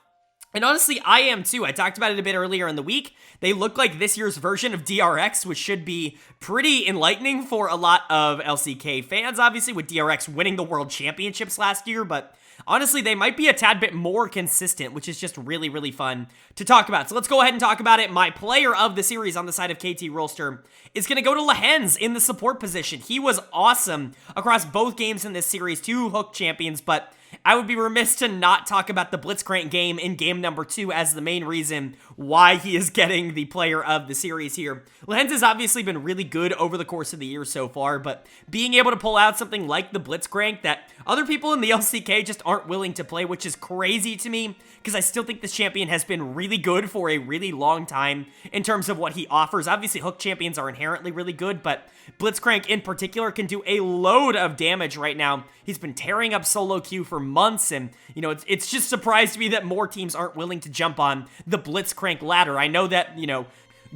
And honestly, I am too. I talked about it a bit earlier in the week. They look like this year's version of DRX, which should be pretty enlightening for a lot of LCK fans, obviously, with DRX winning the World Championships last year. But honestly, they might be a tad bit more consistent, which is just really, really fun to talk about. So let's go ahead and talk about it. My player of the series on the side of KT Rolster is going to go to Lehens in the support position. He was awesome across both games in this series, 2 hook champions, but I would be remiss to not talk about the Blitzcrank game in game number 2 as the main reason why he is getting the player of the series here. Lehens has obviously been really good over the course of the year so far, but being able to pull out something like the Blitzcrank that other people in the LCK just aren't willing to play, which is crazy to me, because I still think this champion has been really good for a really long time in terms of what he offers. Obviously, hook champions are inherently really good, but Blitzcrank in particular can do a load of damage right now. He's been tearing up solo queue for months, and, you know, it's just surprised me that more teams aren't willing to jump on the Blitzcrank ladder. I know that, you know,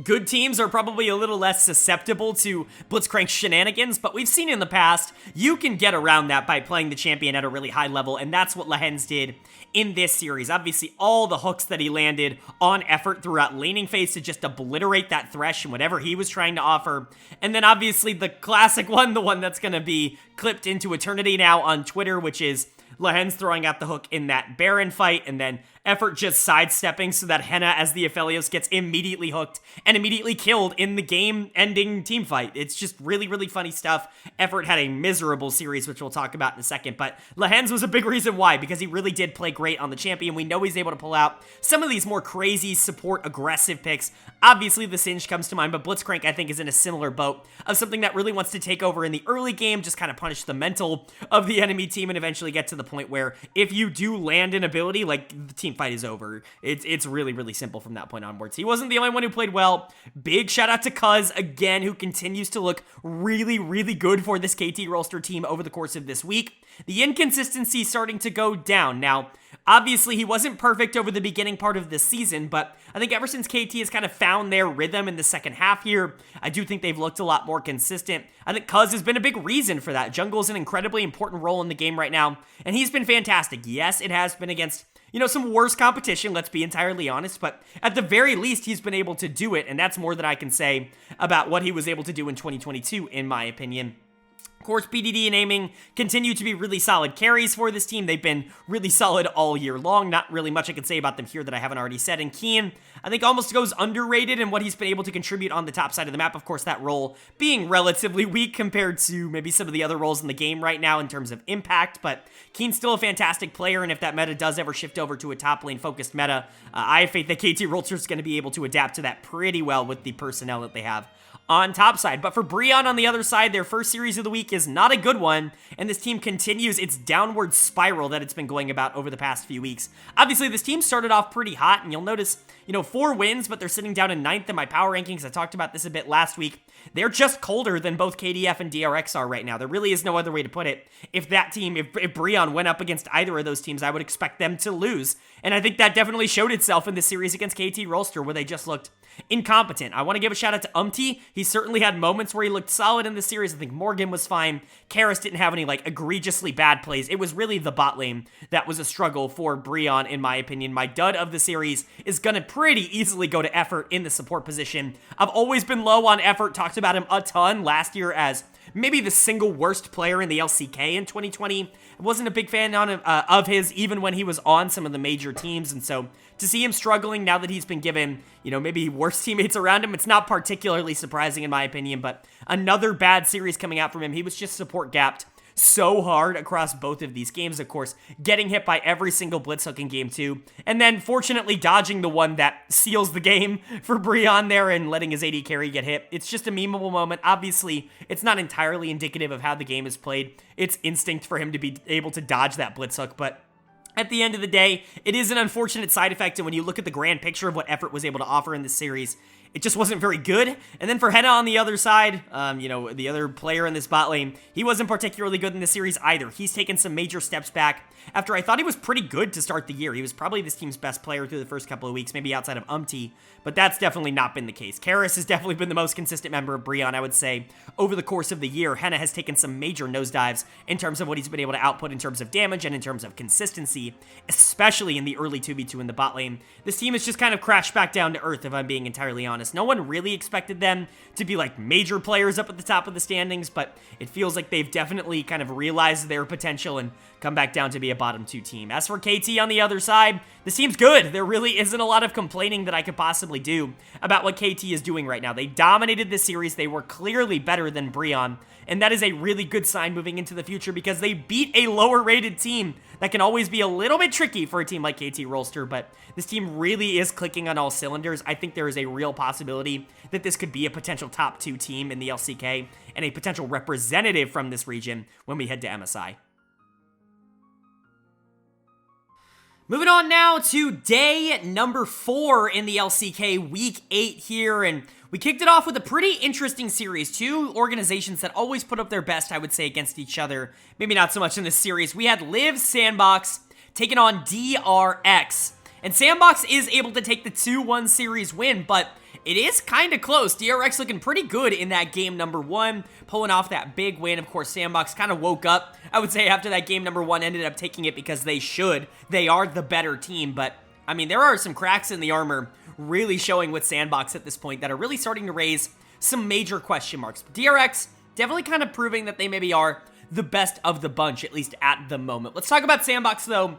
good teams are probably a little less susceptible to Blitzcrank shenanigans, but we've seen in the past, you can get around that by playing the champion at a really high level, and that's what Lehens did in this series. Obviously, all the hooks that he landed on effort throughout laning phase to just obliterate that Thresh and whatever he was trying to offer. And then obviously the classic one, the one that's going to be clipped into eternity now on Twitter, which is Lehens throwing out the hook in that Baron fight, and then effort just sidestepping so that Henna as the Aphelios gets immediately hooked and immediately killed in the game-ending team fight. It's just really, really funny stuff. Effort had a miserable series, which we'll talk about in a second, but Lehens was a big reason why, because he really did play great on the champion. We know he's able to pull out some of these more crazy support aggressive picks. Obviously, the Singe comes to mind, but Blitzcrank, I think, is in a similar boat of something that really wants to take over in the early game, just kind of punish the mental of the enemy team and eventually get to the point where if you do land an ability, like, the team fight is over. It's really, really simple from that point onwards. He wasn't the only one who played well. Big shout out to Cuz, again, who continues to look really, really good for this KT Rolster team over the course of this week. The inconsistency starting to go down. Now, obviously, he wasn't perfect over the beginning part of this season, but I think ever since KT has kind of found their rhythm in the second half here, I do think they've looked a lot more consistent. I think Cuz has been a big reason for that. Jungle's an incredibly important role in the game right now, and he's been fantastic. Yes, it has been against, you know, some worse competition, let's be entirely honest, but at the very least, he's been able to do it, and that's more than I can say about what he was able to do in 2022, in my opinion. Of course, BDD and Aiming continue to be really solid carries for this team. They've been really solid all year long. Not really much I can say about them here that I haven't already said. And Kian, I think, almost goes underrated in what he's been able to contribute on the top side of the map. Of course, that role being relatively weak compared to maybe some of the other roles in the game right now in terms of impact. But Kian's still a fantastic player, and if that meta does ever shift over to a top lane focused meta, I have faith that KT Rolster is going to be able to adapt to that pretty well with the personnel that they have on top side. But for BRION on the other side, their first series of the week is not a good one, and this team continues its downward spiral that it's been going about over the past few weeks. Obviously, this team started off pretty hot, and you'll notice, you know, 4 wins, but they're sitting down in 9th in my power rankings. I talked about this a bit last week. They're just colder than both KDF and DRX are right now. There really is no other way to put it. If that team, if BRION went up against either of those teams, I would expect them to lose. And I think that definitely showed itself in the series against KT Rolster, where they just looked incompetent. I want to give a shout out to Umti. He certainly had moments where he looked solid in the series. I think Morgan was fine. Karis didn't have any, like, egregiously bad plays. It was really the bot lane that was a struggle for BRION, in my opinion. My dud of the series is going to pretty easily go to Effort in the support position. I've always been low on Effort, talked about him a ton last year as maybe the single worst player in the LCK in 2020. I wasn't a big fan of his, even when he was on some of the major teams, and so to see him struggling now that he's been given, you know, maybe worse teammates around him, it's not particularly surprising in my opinion, but another bad series coming out from him. He was just support gapped so hard across both of these games. Of course, getting hit by every single blitz hook in game 2, and then fortunately dodging the one that seals the game for BRION there and letting his AD carry get hit. It's just a memeable moment. Obviously, it's not entirely indicative of how the game is played. It's instinct for him to be able to dodge that blitz hook, but at the end of the day, it is an unfortunate side effect, and when you look at the grand picture of what Effort was able to offer in this series, it just wasn't very good. And then for Henna on the other side, the other player in this bot lane, he wasn't particularly good in this series either. He's taken some major steps back after I thought he was pretty good to start the year. He was probably this team's best player through the first couple of weeks, maybe outside of Umti, but that's definitely not been the case. Karis has definitely been the most consistent member of BRION, I would say, over the course of the year. Henna has taken some major nosedives in terms of what he's been able to output in terms of damage and in terms of consistency, especially in the early 2v2 in the bot lane. This team has just kind of crashed back down to earth, if I'm being entirely honest. No one really expected them to be like major players up at the top of the standings, but it feels like they've definitely kind of realized their potential and come back down to be a bottom 2 team. As for KT on the other side, this team's good. There really isn't a lot of complaining that I could possibly do about what KT is doing right now. They dominated this series. They were clearly better than BRION, and that is a really good sign moving into the future because they beat a lower rated team that can always be a little bit tricky for a team like KT Rolster, but this team really is clicking on all cylinders. I think there is a real possibility that this could be a potential top 2 team in the LCK and a potential representative from this region when we head to MSI. Moving on now to day number 4 in the LCK, week 8 here, and we kicked it off with a pretty interesting series. 2 organizations that always put up their best, I would say, against each other. Maybe not so much in this series. We had Liiv SANDBOX taking on DRX, and SANDBOX is able to take the 2-1 series win, but it is kind of close. DRX looking pretty good in that game number 1, pulling off that big win. Of course, SANDBOX kind of woke up, I would say, after that game number 1, ended up taking it because they should. They are the better team, but, I mean, there are some cracks in the armor really showing with SANDBOX at this point that are really starting to raise some major question marks. DRX definitely kind of proving that they maybe are the best of the bunch, at least at the moment. Let's talk about SANDBOX, though.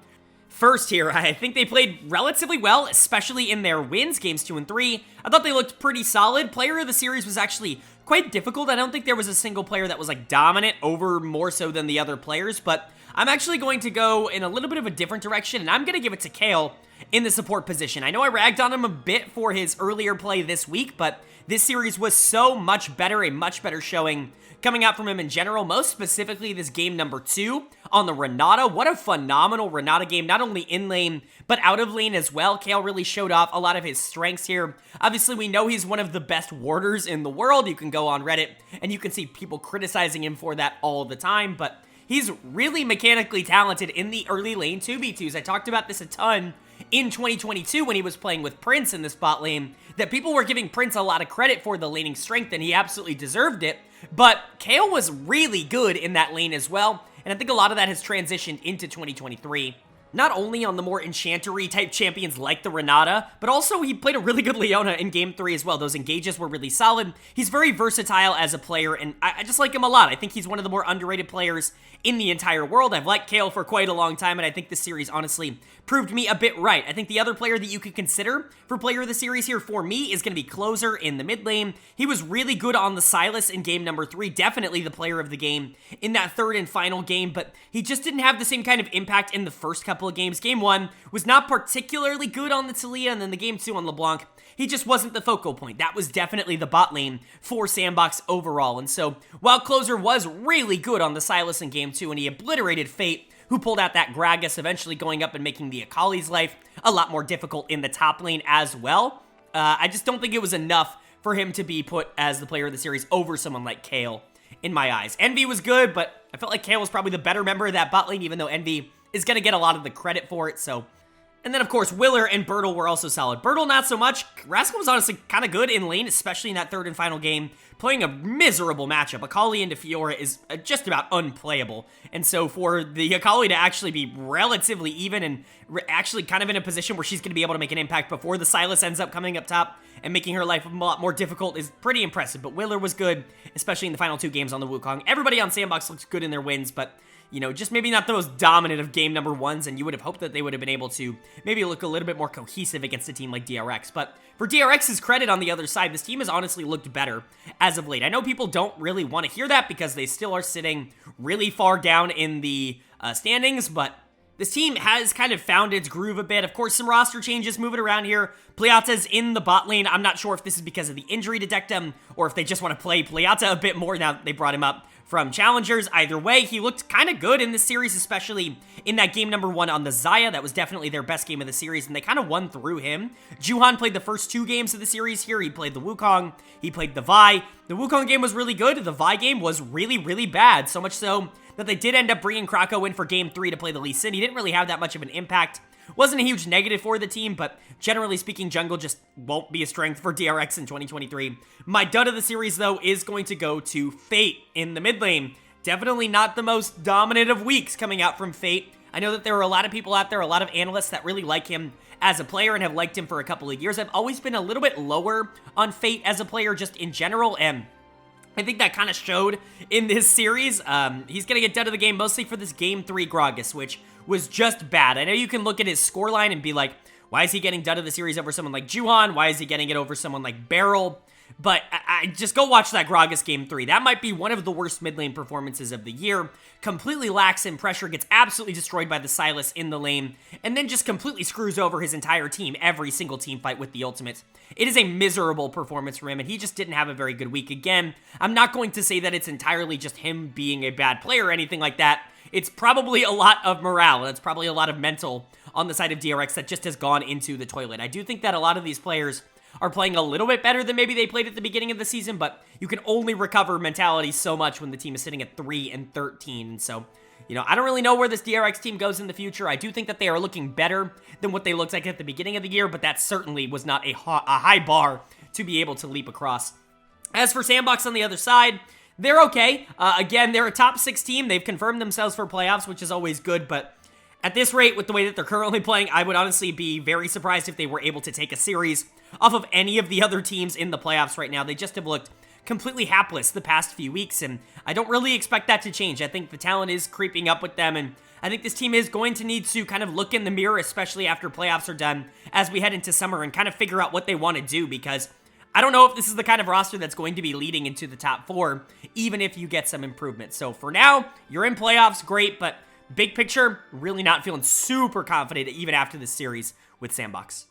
First here, I think they played relatively well, especially in their wins, games 2 and 3. I thought they looked pretty solid. Player of the series was actually quite difficult. I don't think there was a single player that was like dominant over more so than the other players, but I'm actually going to go in a little bit of a different direction, and I'm going to give it to Kale in the support position. I know I ragged on him a bit for his earlier play this week, but this series was so much better, a much better showing coming out from him in general, most specifically this game number 2 on the Renata. What a phenomenal Renata game, not only in lane, but out of lane as well. Kale really showed off a lot of his strengths here. Obviously, we know he's one of the best warders in the world. You can go on Reddit, and you can see people criticizing him for that all the time, but he's really mechanically talented in the early lane 2v2s. I talked about this a ton in 2022 when he was playing with Prince in this bot lane, that people were giving Prince a lot of credit for the laning strength, and he absolutely deserved it. But Kale was really good in that lane as well, and I think a lot of that has transitioned into 2023. Not only on the more enchantery type champions like the Renata, but also he played a really good Leona in game 3 as well. Those engages were really solid. He's very versatile as a player, and I just like him a lot. I think he's one of the more underrated players in the entire world. I've liked Kale for quite a long time, and I think this series honestly proved me a bit right. I think the other player that you could consider for player of the series here for me is going to be Closer in the mid lane. He was really good on the Sylas in game number 3, definitely the player of the game in that third and final game, but he just didn't have the same kind of impact in the first couple of games. Game 1 was not particularly good on the Talia, and then the game 2 on LeBlanc, he just wasn't the focal point. That was definitely the bot lane for SANDBOX overall, and so while Closer was really good on the Sylas in game 2, and he obliterated Fate, who pulled out that Gragas, eventually going up and making the Akali's life a lot more difficult in the top lane as well, I just don't think it was enough for him to be put as the player of the series over someone like Kale, in my eyes. Envy was good, but I felt like Kale was probably the better member of that bot lane, even though Envy is going to get a lot of the credit for it, so. And then, of course, Willer and Bertle were also solid. Bertle, not so much. Rascal was honestly kind of good in lane, especially in that third and final game, playing a miserable matchup. Akali into Fiora is just about unplayable. And so for the Akali to actually be relatively even and actually kind of in a position where she's going to be able to make an impact before the Sylas ends up coming up top and making her life a lot more difficult is pretty impressive. But Willer was good, especially in the final 2 games on the Wukong. Everybody on SANDBOX looks good in their wins, but you know, just maybe not the most dominant of game number 1s, and you would have hoped that they would have been able to maybe look a little bit more cohesive against a team like DRX. But for DRX's credit on the other side, this team has honestly looked better as of late. I know people don't really want to hear that because they still are sitting really far down in the standings, but this team has kind of found its groove a bit. Of course, some roster changes moving around here. Playata's in the bot lane. I'm not sure if this is because of the injury to Dectum or if they just want to play Playata a bit more now that they brought him up from challengers. Either way, he looked kind of good in this series, especially in that game number 1 on the Xayah. That was definitely their best game of the series, and they kind of won through him. Juhan played the first 2 games of the series here. He played the Wukong, he played the Vi. The Wukong game was really good. The Vi game was really, really bad, so much so that they did end up bringing Krakow in for game 3 to play the Lee Sin. He didn't really have that much of an impact. Wasn't a huge negative for the team, but generally speaking, jungle just won't be a strength for DRX in 2023. My dud of the series, though, is going to go to Fate in the mid lane. Definitely not the most dominant of weeks coming out from Fate. I know that there are a lot of people out there, a lot of analysts that really like him as a player and have liked him for a couple of years. I've always been a little bit lower on Fate as a player just in general, and I think that kind of showed in this series. He's going to get done to the game mostly for this Game 3 Gragas, which was just bad. I know you can look at his scoreline and be like, why is he getting done to the series over someone like Juhan? Why is he getting it over someone like Beryl? But I just go watch that Gragas Game 3. That might be one of the worst mid lane performances of the year. Completely lacks in pressure, gets absolutely destroyed by the Sylas in the lane, and then just completely screws over his entire team every single team fight with the ultimates. It is a miserable performance for him, and he just didn't have a very good week. Again, I'm not going to say that it's entirely just him being a bad player or anything like that. It's probably a lot of morale, and it's probably a lot of mental on the side of DRX that just has gone into the toilet. I do think that a lot of these players are playing a little bit better than maybe they played at the beginning of the season, but you can only recover mentality so much when the team is sitting at 3-13, and so, you know, I don't really know where this DRX team goes in the future. I do think that they are looking better than what they looked like at the beginning of the year, but that certainly was not a high bar to be able to leap across. As for SANDBOX on the other side, they're okay. Again, they're a top 6 team. They've confirmed themselves for playoffs, which is always good, but at this rate, with the way that they're currently playing, I would honestly be very surprised if they were able to take a series off of any of the other teams in the playoffs right now. They just have looked completely hapless the past few weeks, and I don't really expect that to change. I think the talent is creeping up with them, and I think this team is going to need to kind of look in the mirror, especially after playoffs are done, as we head into summer, and kind of figure out what they want to do, because I don't know if this is the kind of roster that's going to be leading into the top 4, even if you get some improvement. So for now, you're in playoffs, great, but big picture, really not feeling super confident even after this series with SANDBOX.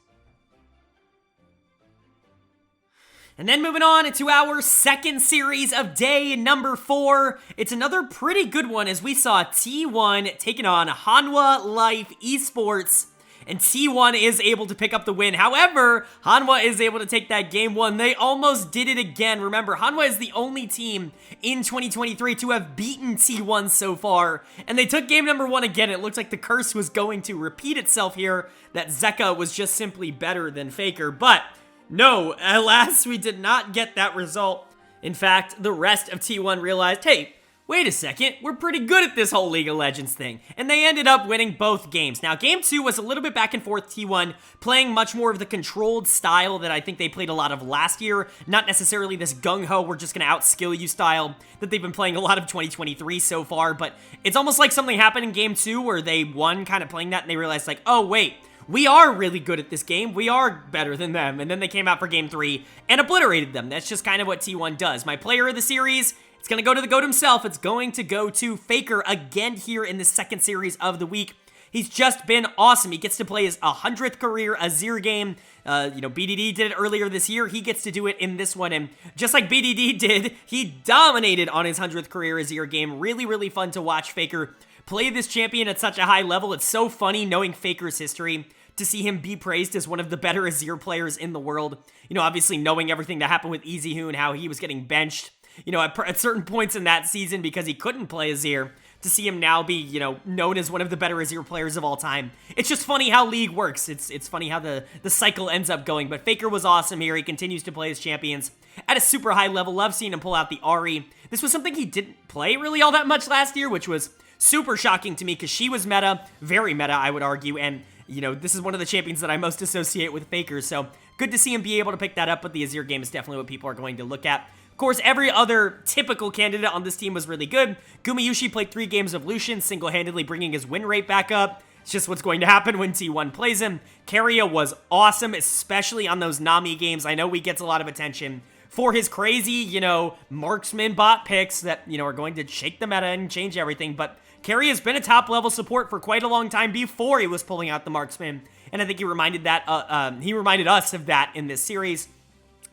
And then moving on into our second series of day number 4. It's another pretty good one as we saw T1 taking on Hanwha Liiv Esports. And T1 is able to pick up the win. However, Hanwha is able to take that game 1. They almost did it again. Remember, Hanwha is the only team in 2023 to have beaten T1 so far. And they took game number 1 again. It looks like the curse was going to repeat itself here, that Zeka was just simply better than Faker. But no, alas, we did not get that result. In fact, the rest of T1 realized, hey, wait a second, we're pretty good at this whole League of Legends thing. And they ended up winning both games. Now, game 2 was a little bit back and forth. T1 playing much more of the controlled style that I think they played a lot of last year. Not necessarily this gung-ho, we're just going to outskill you style that they've been playing a lot of 2023 so far. But it's almost like something happened in game 2 where they won kind of playing that and they realized like, oh, wait, we are really good at this game. We are better than them. And then they came out for game 3 and obliterated them. That's just kind of what T1 does. My player of the series, it's going to go to the GOAT himself. It's going to go to Faker again here in the second series of the week. He's just been awesome. He gets to play his 100th career Azir game. BDD did it earlier this year. He gets to do it in this one. And just like BDD did, he dominated on his 100th career Azir game. Really, really fun to watch Faker play this champion at such a high level. It's so funny knowing Faker's history to see him be praised as one of the better Azir players in the world. You know, obviously knowing everything that happened with EasyHoo and how he was getting benched, you know, at certain points in that season because he couldn't play Azir, to see him now be, you know, known as one of the better Azir players of all time. It's just funny how League works. It's funny how the cycle ends up going. But Faker was awesome here. He continues to play his champions at a super high level. Love seeing him pull out the Ahri. This was something he didn't play really all that much last year, which was super shocking to me because she was meta, very meta, I would argue, and you know, this is one of the champions that I most associate with Faker, so good to see him be able to pick that up, but the Azir game is definitely what people are going to look at. Of course, every other typical candidate on this team was really good. Gumayusi played 3 games of Lucian, single-handedly bringing his win rate back up. It's just what's going to happen when T1 plays him. Keria was awesome, especially on those Nami games. I know he gets a lot of attention for his crazy, marksman bot picks that, are going to shake the meta and change everything, but Keria has been a top-level support for quite a long time before he was pulling out the marksman, and I think he reminded us of that in this series.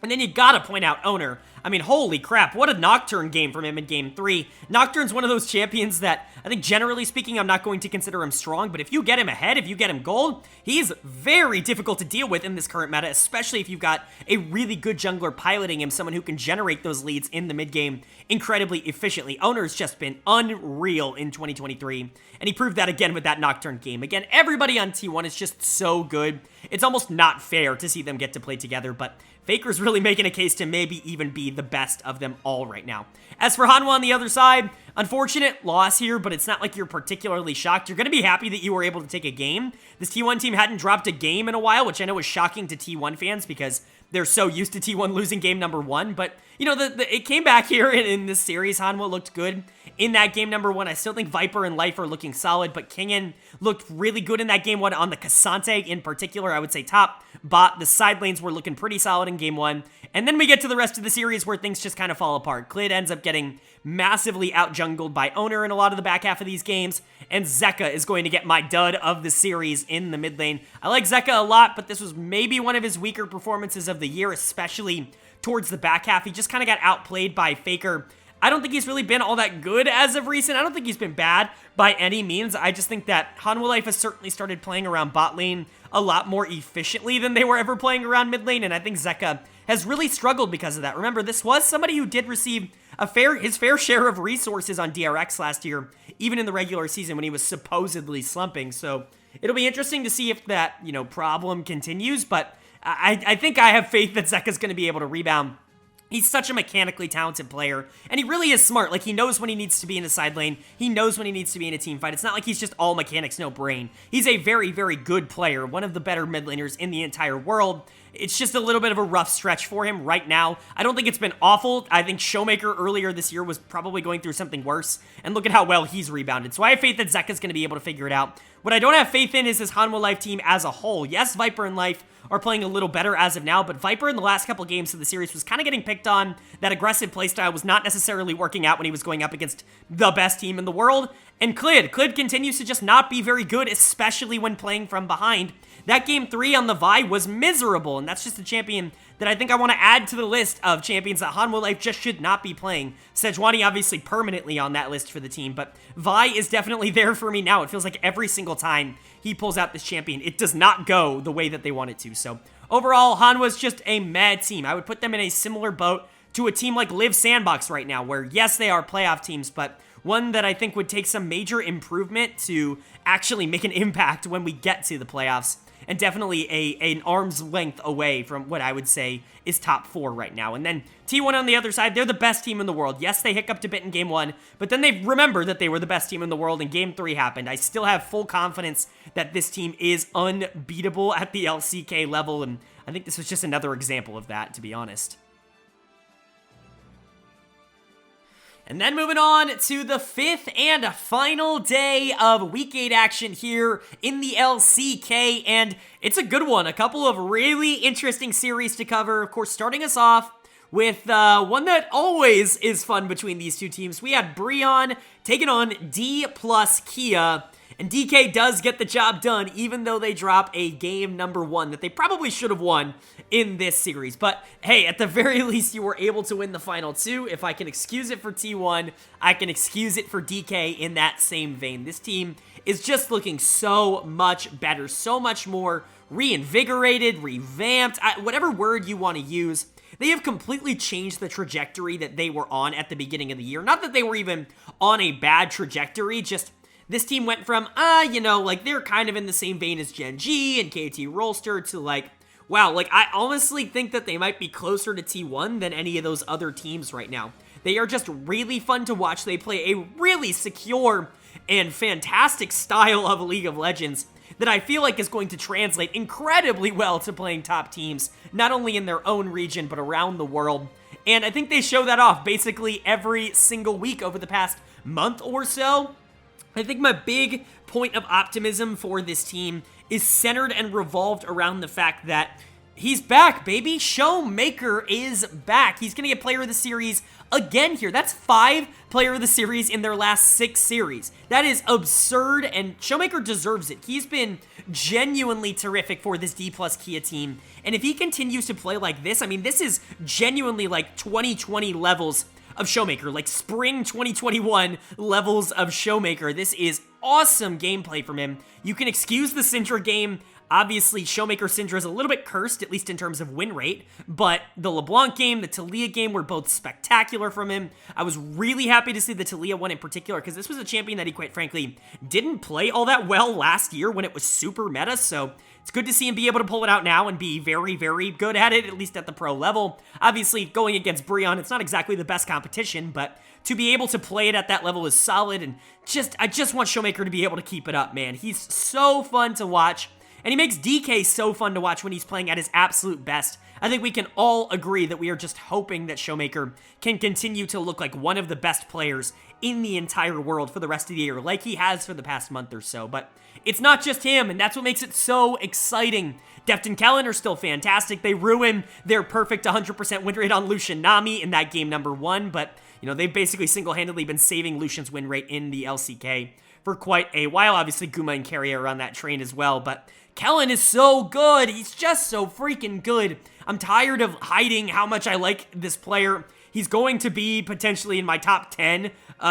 And then you gotta point out Owner. I mean, holy crap, what a Nocturne game from him in Game 3. Nocturne's one of those champions that, I think generally speaking, I'm not going to consider him strong, but if you get him ahead, if you get him gold, he's very difficult to deal with in this current meta, especially if you've got a really good jungler piloting him, someone who can generate those leads in the mid game incredibly efficiently. Owner's just been unreal in 2023, and he proved that again with that Nocturne game. Again, everybody on T1 is just so good. It's almost not fair to see them get to play together, but Faker's really making a case to maybe even be the best of them all right now. As for Hanwha on the other side, unfortunate loss here, but it's not like you're particularly shocked. You're going to be happy that you were able to take a game. This T1 team hadn't dropped a game in a while, which I know is shocking to T1 fans because they're so used to T1 losing game number 1, but, it came back here in this series. Hanwha looked good in that game number 1. I still think Viper and Life are looking solid, but Kingen looked really good in that game 1 on the Cassante in particular. I would say top bot. The side lanes were looking pretty solid in game 1, and then we get to the rest of the series where things just kind of fall apart. Klid ends up getting massively out-jungled by Owner in a lot of the back half of these games, and Zeka is going to get my dud of the series in the mid lane. I like Zeka a lot, but this was maybe one of his weaker performances of the year, especially towards the back half. He just kind of got outplayed by Faker. I don't think he's really been all that good as of recent. I don't think he's been bad by any means. I just think that Hanwha Life has certainly started playing around bot lane a lot more efficiently than they were ever playing around mid lane, and I think Zeka has really struggled because of that. Remember, this was somebody who did receive his fair share of resources on DRX last year, even in the regular season when he was supposedly slumping, so it'll be interesting to see if that, problem continues, but I think I have faith that Zeka's going to be able to rebound. He's such a mechanically talented player, and he really is smart. Like, he knows when he needs to be in a side lane. He knows when he needs to be in a team fight. It's not like he's just all mechanics, no brain. He's a very, very good player, one of the better mid laners in the entire world. It's just a little bit of a rough stretch for him right now. I don't think it's been awful. I think Showmaker earlier this year was probably going through something worse, and look at how well he's rebounded. So I have faith that Zeka's going to be able to figure it out. What I don't have faith in is this Hanwha Life team as a whole. Yes, Viper and Life are playing a little better as of now, but Viper in the last couple games of the series was kind of getting picked on. That aggressive playstyle was not necessarily working out when he was going up against the best team in the world. And Klid continues to just not be very good, especially when playing from behind. That game 3 on the Vi was miserable, and that's just a champion that I think I want to add to the list of champions that Hanwha Life just should not be playing. Sejuani obviously permanently on that list for the team, but Vi is definitely there for me now. It feels like every single time he pulls out this champion, it does not go the way that they want it to. So overall, Hanwha's just a mad team. I would put them in a similar boat to a team like Liiv SANDBOX right now, where yes, they are playoff teams, but one that I think would take some major improvement to actually make an impact when we get to the playoffs, and definitely an arm's length away from what I would say is top 4 right now. And then T1 on the other side, they're the best team in the world. Yes, they hiccuped a bit in game 1, but then they remembered that they were the best team in the world, and game 3 happened. I still have full confidence that this team is unbeatable at the LCK level, and I think this was just another example of that, to be honest. And then moving on to the 5th and final day of Week 8 action here in the LCK, and it's a good one. A couple of really interesting series to cover. Of course, starting us off with one that always is fun between these two teams. We had BRION taking on Dplus KIA, and DK does get the job done, even though they drop a game number 1 that they probably should have won in this series. But hey, at the very least, you were able to win the final 2. If I can excuse it for T1, I can excuse it for DK in that same vein. This team is just looking so much better, so much more reinvigorated, revamped, whatever word you want to use. They have completely changed the trajectory that they were on at the beginning of the year. Not that they were even on a bad trajectory, just this team went from, they're kind of in the same vein as Gen.G and KT Rolster to wow, I honestly think that they might be closer to T1 than any of those other teams right now. They are just really fun to watch. They play a really secure and fantastic style of League of Legends that I feel like is going to translate incredibly well to playing top teams, not only in their own region, but around the world. And I think they show that off basically every single week over the past month or so. I think my big point of optimism for this team is centered and revolved around the fact that he's back, baby. Showmaker is back. He's going to get Player of the Series again here. That's 5 Player of the Series in their last 6 series. That is absurd, and Showmaker deserves it. He's been genuinely terrific for this Dplus KIA team, and if he continues to play like this, I mean, this is genuinely like 2020 levels of Showmaker, like spring 2021 levels of Showmaker. This is awesome gameplay from him. You can excuse the Syndra game. Obviously, Showmaker Syndra is a little bit cursed, at least in terms of win rate, but the LeBlanc game, the Taliyah game were both spectacular from him. I was really happy to see the Taliyah one in particular, because this was a champion that he, quite frankly, didn't play all that well last year when it was super meta, so it's good to see him be able to pull it out now and be very, very good at it, at least at the pro level. Obviously, going against BRION, it's not exactly the best competition, but to be able to play it at that level is solid, and I just want Showmaker to be able to keep it up, man. He's so fun to watch. And he makes DK so fun to watch when he's playing at his absolute best. I think we can all agree that we are just hoping that Showmaker can continue to look like one of the best players in the entire world for the rest of the year, like he has for the past month or so. But it's not just him, and that's what makes it so exciting. Deft and Kellen are still fantastic. They ruin their perfect 100% win rate on Lucian Nami in that game number 1, but, you know, they've basically single-handedly been saving Lucian's win rate in the LCK for quite a while. Obviously, Guma and Keria are on that train as well, but Kellen is so good. He's just so freaking good. I'm tired of hiding how much I like this player. He's going to be potentially in my top 10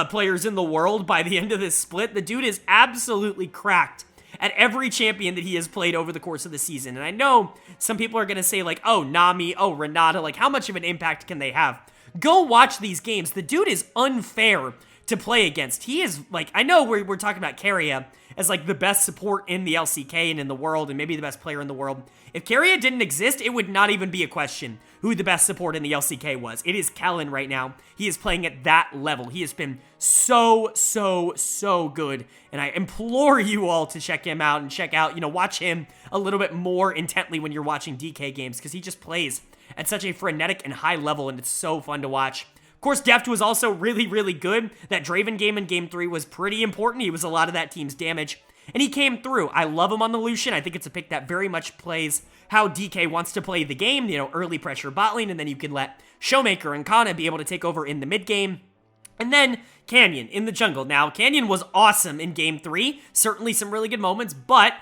players in the world by the end of this split. The dude is absolutely cracked at every champion that he has played over the course of the season. And I know some people are going to say like, oh, Nami, oh, Renata, like how much of an impact can they have? Go watch these games. The dude is unfair to play against. He is like, I know we're talking about Keria as like the best support in the LCK and in the world, and maybe the best player in the world. If Keria didn't exist, it would not even be a question who the best support in the LCK was. It is Kellen right now. He is playing at that level. He has been so good, and I implore you all to check him out and check out, you know, watch him a little bit more intently when you're watching DK games, because he just plays at such a frenetic and high level, and it's so fun to watch. Of course, Deft was also really good. That Draven game in Game 3 was pretty important. He was a lot of that team's damage, and he came through. I love him on the Lucian. I think it's a pick that very much plays how DK wants to play the game, you know, early pressure bot lane, and then you can let Showmaker and Kana be able to take over in the mid game. And then Canyon in the jungle. Now, Canyon was awesome in Game 3. Certainly some really good moments, but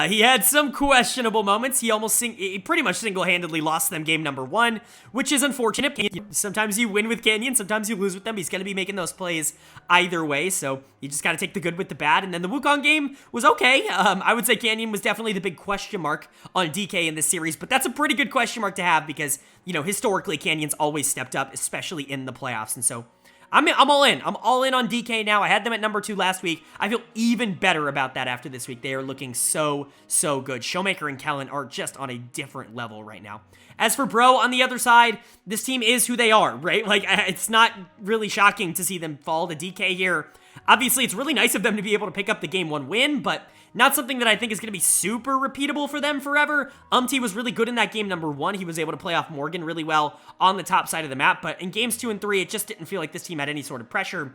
he had some questionable moments. He pretty much single-handedly lost them game number 1, which is unfortunate. Sometimes you win with Canyon, sometimes you lose with them. He's going to be making those plays either way, so you just got to take the good with the bad. And then the Wukong game was okay. I would say Canyon was definitely the big question mark on DK in this series, but that's a pretty good question mark to have because, you know, historically Canyon's always stepped up, especially in the playoffs, and so I'm all in. I'm all in on DK now. I had them at number 2 last week. I feel even better about that after this week. They are looking so good. Showmaker and Kellen are just on a different level right now. As for Bro, on the other side, this team is who they are, right? Like, it's not really shocking to see them fall to DK here. Obviously, it's really nice of them to be able to pick up the Game 1 win, but not something that I think is going to be super repeatable for them forever. was really good in that game number 1. He was able to play off Morgan really well on the top side of the map, but in games 2 and 3, it just didn't feel like this team had any sort of pressure.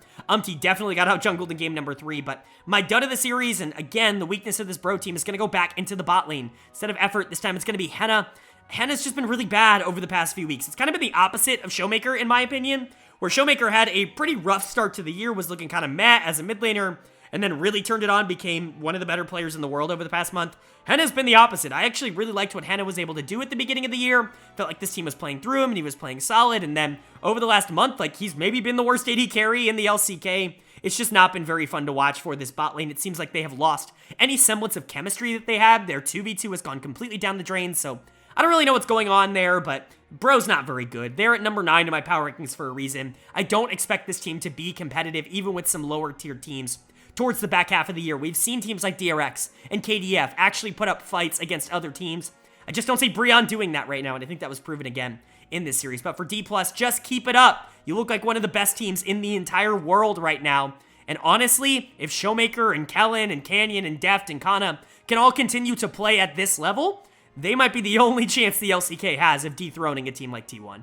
Definitely got out jungled in game number 3, but my dud of the series, and again, the weakness of this Bro team, is going to go back into the bot lane. Instead of effort, this time it's going to be Henna. Henna's just been really bad over the past few weeks. It's kind of been the opposite of Showmaker, in my opinion, where Showmaker had a pretty rough start to the year, was looking kind of meh as a mid laner, and then really turned it on, became one of the better players in the world over the past month. Henna's been the opposite. I actually really liked what Henna was able to do at the beginning of the year. Felt like this team was playing through him, and he was playing solid, and then over the last month, like, he's maybe been the worst AD carry in the LCK. It's just not been very fun to watch for this bot lane. It seems like they have lost any semblance of chemistry that they had. Their 2v2 has gone completely down the drain, so I don't really know what's going on there, but Bro's not very good. They're at number 9 in my power rankings for a reason. I don't expect this team to be competitive, even with some lower tier teams towards the back half of the year. We've seen teams like DRX and KDF actually put up fights against other teams. I just don't see BRION doing that right now, and I think that was proven again in this series. But for Dplus, just keep it up. You look like one of the best teams in the entire world right now. And honestly, if Showmaker and Kellen and Canyon and Deft and Kana can all continue to play at this level, they might be the only chance the LCK has of dethroning a team like T1.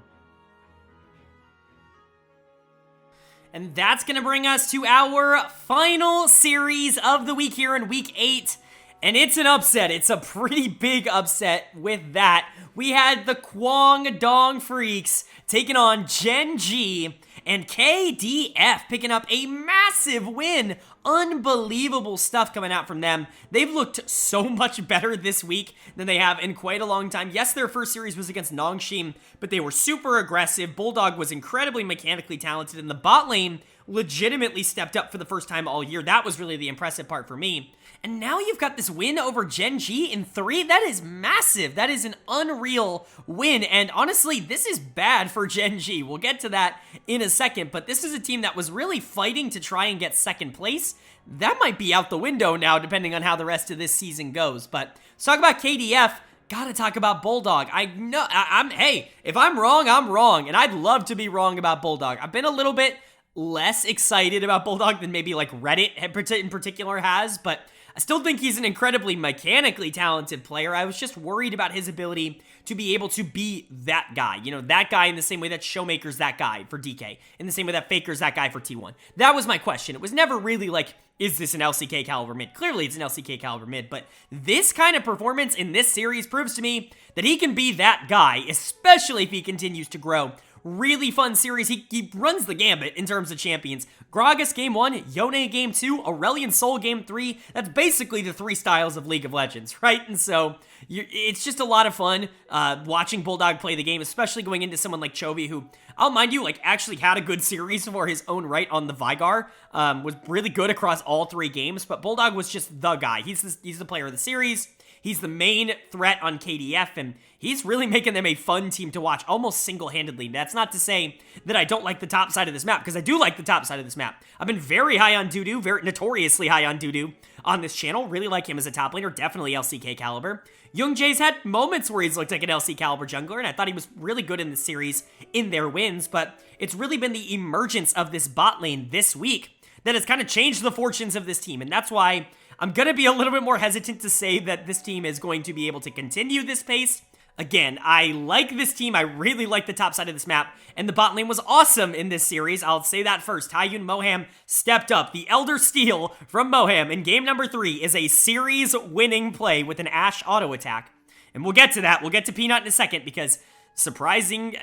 And that's going to bring us to our final series of the week here in Week 8. And it's an upset. It's a pretty big upset with that. We had the Kwangdong Freecs taking on Gen.G and KDF picking up a massive win. Unbelievable stuff coming out from them. They've looked so much better this week than they have in quite a long time. Yes, their first series was against Nongshim, but they were super aggressive. Bulldog was incredibly mechanically talented, and the bot lane legitimately stepped up for the first time all year. That was really the impressive part for me. And now you've got this win over Gen.G in 3. That is massive. That is an unreal win. And honestly, this is bad for Gen.G. We'll get to that in a second, but this is a team that was really fighting to try and get second place. That might be out the window now, depending on how the rest of this season goes. But let's talk about KDF. Gotta talk about Bulldog. I know, hey, if I'm wrong, I'm wrong. And I'd love to be wrong about Bulldog. I've been a little bit less excited about Bulldog than maybe like Reddit in particular has, but I still think he's an incredibly mechanically talented player. I was just worried about his ability to be able to be that guy. You know, that guy in the same way that Showmaker's that guy for DK, in the same way that Faker's that guy for T1. That was my question. It was never really like, is this an LCK caliber mid? Clearly it's an LCK caliber mid, but this kind of performance in this series proves to me that he can be that guy, especially if he continues to grow. Really fun series. He runs the gambit in terms of champions. Gragas game 1, Yone game 2, Aurelion Sol game 3. That's basically the 3 styles of League of Legends, right? And so it's just a lot of fun watching Bulldog play the game, especially going into someone like Chovy, who, I'll mind you, like actually had a good series for his own right on the Vygar. Was really good across all 3 games, but Bulldog was just the guy. He's the player of the series. He's the main threat on KDF, and he's really making them a fun team to watch, almost single-handedly. That's not to say that I don't like the top side of this map, because I do like the top side of this map. I've been very high on Dudu, very notoriously high on Dudu on this channel. Really like him as a top laner, definitely LCK caliber. Youngjae's had moments where he's looked like an LC caliber jungler, and I thought he was really good in the series in their wins, but it's really been the emergence of this bot lane this week that has kind of changed the fortunes of this team, and that's why I'm going to be a little bit more hesitant to say that this team is going to be able to continue this pace. Again, I like this team. I really like the top side of this map, and the bot lane was awesome in this series. I'll say that first. Taiyun Moham stepped up. The Elder Steal from Moham in game number 3 is a series-winning play with an Ashe auto attack. And we'll get to that. We'll get to Peanut in a second, because surprising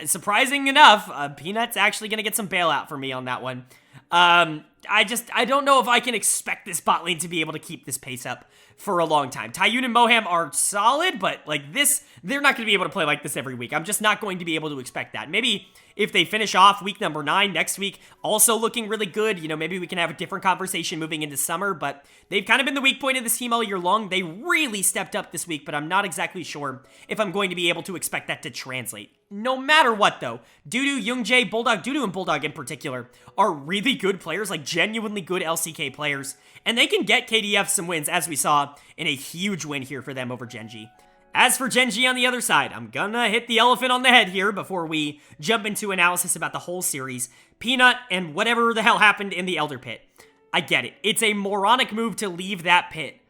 enough, Peanut's actually going to get some bailout for me on that one. I don't know if I can expect this bot lane to be able to keep this pace up for a long time. Taiyun and Moham are solid, but like this, they're not going to be able to play like this every week. I'm just not going to be able to expect that. Maybe if they finish off week number 9 next week, also looking really good, you know, maybe we can have a different conversation moving into summer, but they've kind of been the weak point of this team all year long. They really stepped up this week, but I'm not exactly sure if I'm going to be able to expect that to translate. No matter what, though, Dudu, Youngjae, Bulldog, Dudu and Bulldog in particular are really good players, like genuinely good LCK players, and they can get KDF some wins, as we saw in a huge win here for them over Gen.G. As for Gen.G on the other side, I'm gonna hit the elephant on the head here before we jump into analysis about the whole series. Peanut and whatever the hell happened in the Elder Pit. I get it. It's a moronic move to leave that pit.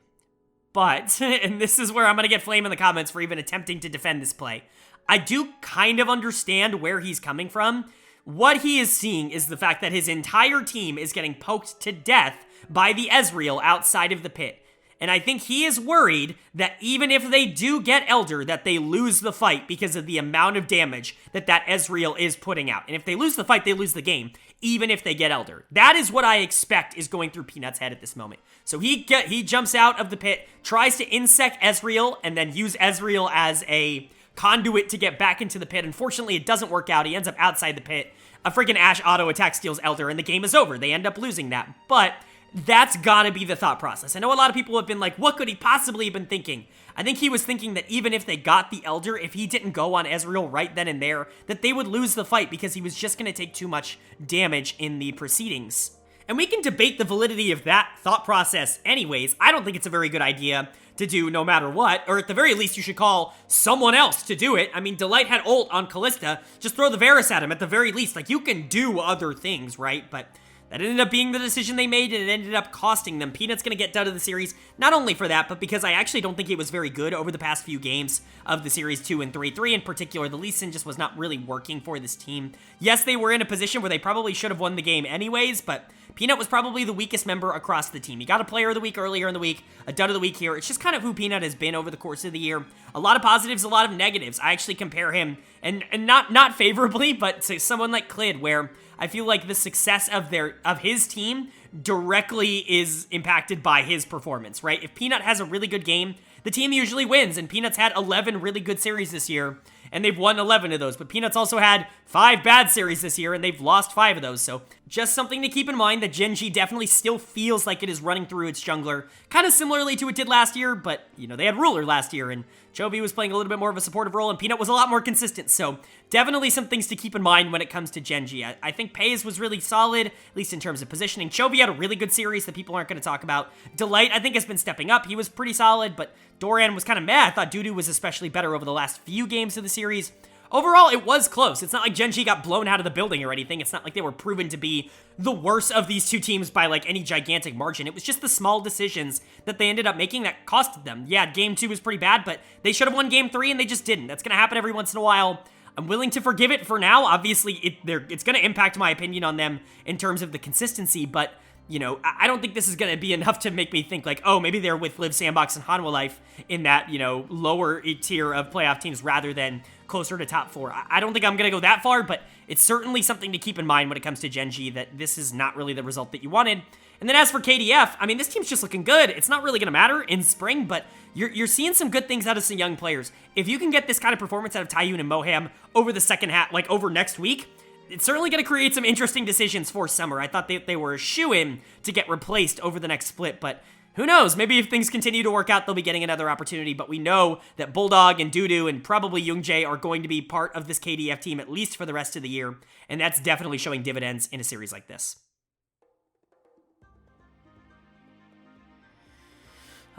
But, and this is where I'm gonna get flame in the comments for even attempting to defend this play, I do kind of understand where he's coming from. What he is seeing is the fact that his entire team is getting poked to death by the Ezreal outside of the pit. And I think he is worried that even if they do get Elder, that they lose the fight because of the amount of damage that Ezreal is putting out. And if they lose the fight, they lose the game, even if they get Elder. That is what I expect is going through Peanut's head at this moment. So he jumps out of the pit, tries to insect Ezreal, and then use Ezreal as a conduit to get back into the pit. Unfortunately, it doesn't work out. He ends up outside the pit. A freaking Ashe auto attack steals Elder, and the game is over. They end up losing that. But that's gotta be the thought process. I know a lot of people have been like, what could he possibly have been thinking? I think he was thinking that even if they got the Elder, if he didn't go on Ezreal right then and there, that they would lose the fight because he was just gonna take too much damage in the proceedings. And we can debate the validity of that thought process anyways. I don't think it's a very good idea to do no matter what, or at the very least you should call someone else to do it. I mean, Delight had ult on Kalista, just throw the Varus at him at the very least. Like, you can do other things, right? But That ended up being the decision they made, and it ended up costing them. Peanut's going to get done to the series, not only for that, but because I actually don't think he was very good over the past few games of the series 2 and 3. 3 in particular, the Lee Sin just was not really working for this team. Yes, they were in a position where they probably should have won the game anyways, but Peanut was probably the weakest member across the team. He got a player of the week earlier in the week, a dud of the week here. It's just kind of who Peanut has been over the course of the year. A lot of positives, a lot of negatives. I actually compare him, and not favorably, but to someone like Clid, where I feel like the success of his team directly is impacted by his performance, right? If Peanut has a really good game, the team usually wins, and Peanut's had 11 really good series this year, and they've won 11 of those, but Peanut's also had 5 bad series this year, and they've lost 5 of those, so just something to keep in mind that Gen.G definitely still feels like it is running through its jungler, kind of similarly to what it did last year, but, you know, they had Ruler last year, and Chovy was playing a little bit more of a supportive role, and Peanut was a lot more consistent, so definitely some things to keep in mind when it comes to Gen.G. I think Pays was really solid, at least in terms of positioning. Chovy had a really good series that people aren't going to talk about. Delight, I think, has been stepping up. He was pretty solid, but Doran was kind of meh. I thought Dudu was especially better over the last few games of the series. Overall, it was close. It's not like Gen.G got blown out of the building or anything. It's not like they were proven to be the worst of these two teams by, like, any gigantic margin. It was just the small decisions that they ended up making that costed them. Yeah, Game 2 was pretty bad, but they should have won Game 3, and they just didn't. That's going to happen every once in a while. I'm willing to forgive it for now. Obviously, it's going to impact my opinion on them in terms of the consistency, but you know, I don't think this is going to be enough to make me think like, oh, maybe they're with Liiv SANDBOX and Hanwha Life in that, you know, lower tier of playoff teams rather than closer to top 4. I don't think I'm going to go that far, but it's certainly something to keep in mind when it comes to Gen.G that this is not really the result that you wanted. And then as for KDF, I mean, this team's just looking good. It's not really going to matter in spring, but you're seeing some good things out of some young players. If you can get this kind of performance out of Taiyun and Moham over the second half, like over next week, it's certainly going to create some interesting decisions for summer. I thought they were a shoo-in to get replaced over the next split, but who knows? Maybe if things continue to work out, they'll be getting another opportunity, but we know that Bulldog and Dudu and probably Youngjae are going to be part of this KDF team at least for the rest of the year, and that's definitely showing dividends in a series like this.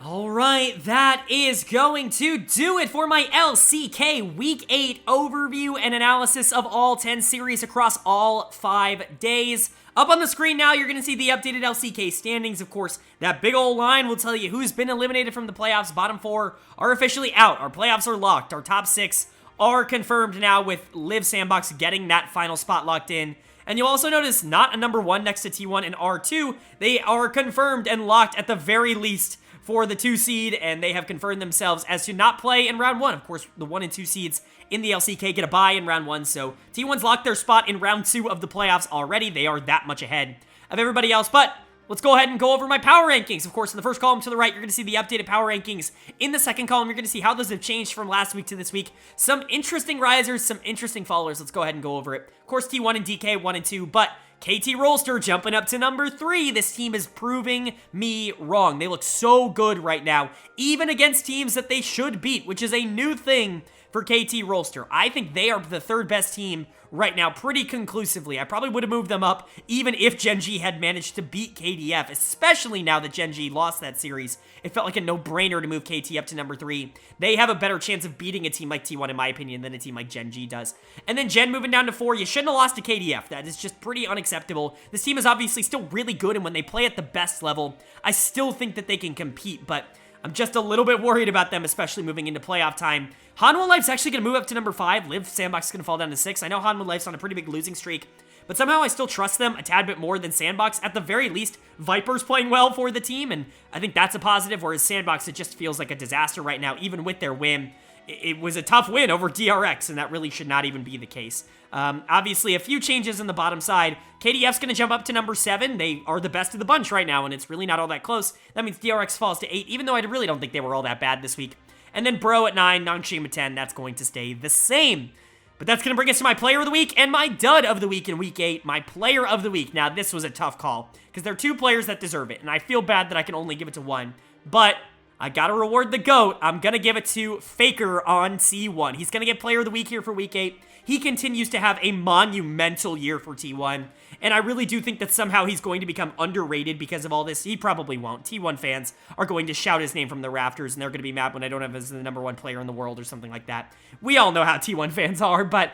All right, that is going to do it for my LCK Week 8 overview and analysis of all 10 series across all 5 days. Up on the screen now, you're going to see the updated LCK standings. Of course, that big old line will tell you who's been eliminated from the playoffs. Bottom 4 are officially out. Our playoffs are locked. Our top 6 are confirmed now with Liiv SANDBOX getting that final spot locked in. And you'll also notice not a number 1 next to T1 and R2. They are confirmed and locked at the very least for the 2 seed, and they have confirmed themselves as to not play in round 1. Of course, the 1 and 2 seeds in the LCK get a bye in round 1, so T1's locked their spot in round 2 of the playoffs already. They are that much ahead of everybody else, but let's go ahead and go over my power rankings. Of course, in the first column to the right, you're going to see the updated power rankings. In the second column, you're going to see how those have changed from last week to this week. Some interesting risers, some interesting fallers. Let's go ahead and go over it. Of course, T1 and DK, 1 and 2, but KT Rolster jumping up to number 3. This team is proving me wrong. They look so good right now, even against teams that they should beat, which is a new thing for KT Rolster. I think they are the 3rd best team right now pretty conclusively. I probably would have moved them up even if Gen.G had managed to beat KDF, especially now that Gen.G lost that series. It felt like a no-brainer to move KT up to number 3. They have a better chance of beating a team like T1, in my opinion, than a team like Gen.G does. And then Gen moving down to 4. You shouldn't have lost to KDF. That is just pretty unacceptable. This team is obviously still really good, and when they play at the best level, I still think that they can compete, but I'm just a little bit worried about them, especially moving into playoff time. Hanwha Life's actually going to move up to number 5. Liiv SANDBOX is going to fall down to 6. I know Hanwha Life's on a pretty big losing streak, but somehow I still trust them a tad bit more than SANDBOX. At the very least, Viper's playing well for the team, and I think that's a positive, whereas SANDBOX, it just feels like a disaster right now, even with their win. It was a tough win over DRX, and that really should not even be the case. Obviously, a few changes in the bottom side. KDF's going to jump up to number 7. They are the best of the bunch right now, and it's really not all that close. That means DRX falls to 8, even though I really don't think they were all that bad this week. And then Bro at 9, Nongshim at 10. That's going to stay the same. But that's going to bring us to my player of the week and my dud of the week in week 8. My player of the week. Now, this was a tough call, because there are 2 players that deserve it, and I feel bad that I can only give it to 1. But I gotta reward the GOAT. I'm gonna give it to Faker on T1. He's gonna get Player of the Week here for Week 8. He continues to have a monumental year for T1, and I really do think that somehow he's going to become underrated because of all this. He probably won't. T1 fans are going to shout his name from the rafters, and they're going to be mad when I don't have him as the #1 player in the world or something like that. We all know how T1 fans are, but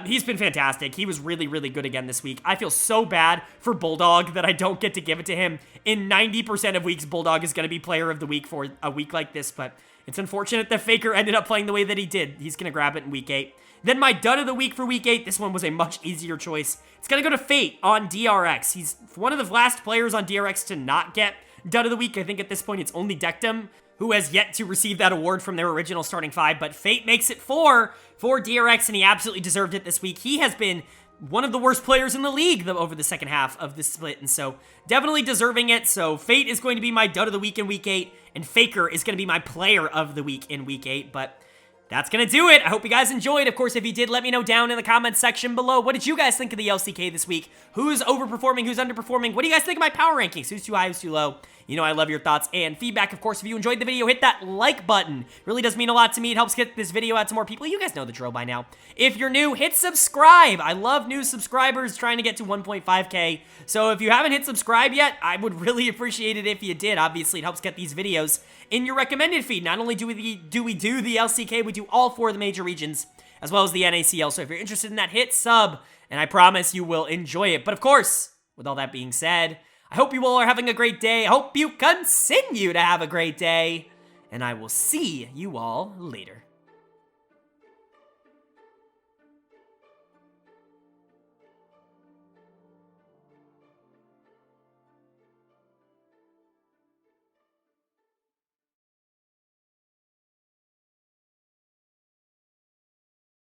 he's been fantastic. He was really, really good again this week. I feel so bad for Bulldog that I don't get to give it to him. In 90% of weeks, Bulldog is going to be Player of the Week for a week like this, but it's unfortunate that Faker ended up playing the way that he did. He's going to grab it in Week 8. Then my dud of the week for Week 8, this one was a much easier choice. It's going to go to Fate on DRX. He's one of the last players on DRX to not get dud of the week. I think at this point it's only Dectum who has yet to receive that award from their original starting 5, but Fate makes it 4 for DRX, and he absolutely deserved it this week. He has been one of the worst players in the league over the second half of this split, and so definitely deserving it. So Fate is going to be my dud of the week in Week 8, and Faker is going to be my player of the week in Week 8, but that's gonna do it. I hope you guys enjoyed. Of course, if you did, let me know down in the comments section below. What did you guys think of the LCK this week? Who's overperforming? Who's underperforming? What do you guys think of my power rankings? Who's too high? Who's too low? You know I love your thoughts and feedback. Of course, if you enjoyed the video, hit that like button. It really does mean a lot to me. It helps get this video out to more people. You guys know the drill by now. If you're new, hit subscribe. I love new subscribers, trying to get to 1.5K. So if you haven't hit subscribe yet, I would really appreciate it if you did. Obviously, it helps get these videos in your recommended feed. Not only do we do the LCK, we do all 4 of the major regions, as well as the NACL. So if you're interested in that, hit sub, and I promise you will enjoy it. But of course, with all that being said, I hope you all are having a great day. I hope you continue to have a great day, and I will see you all later.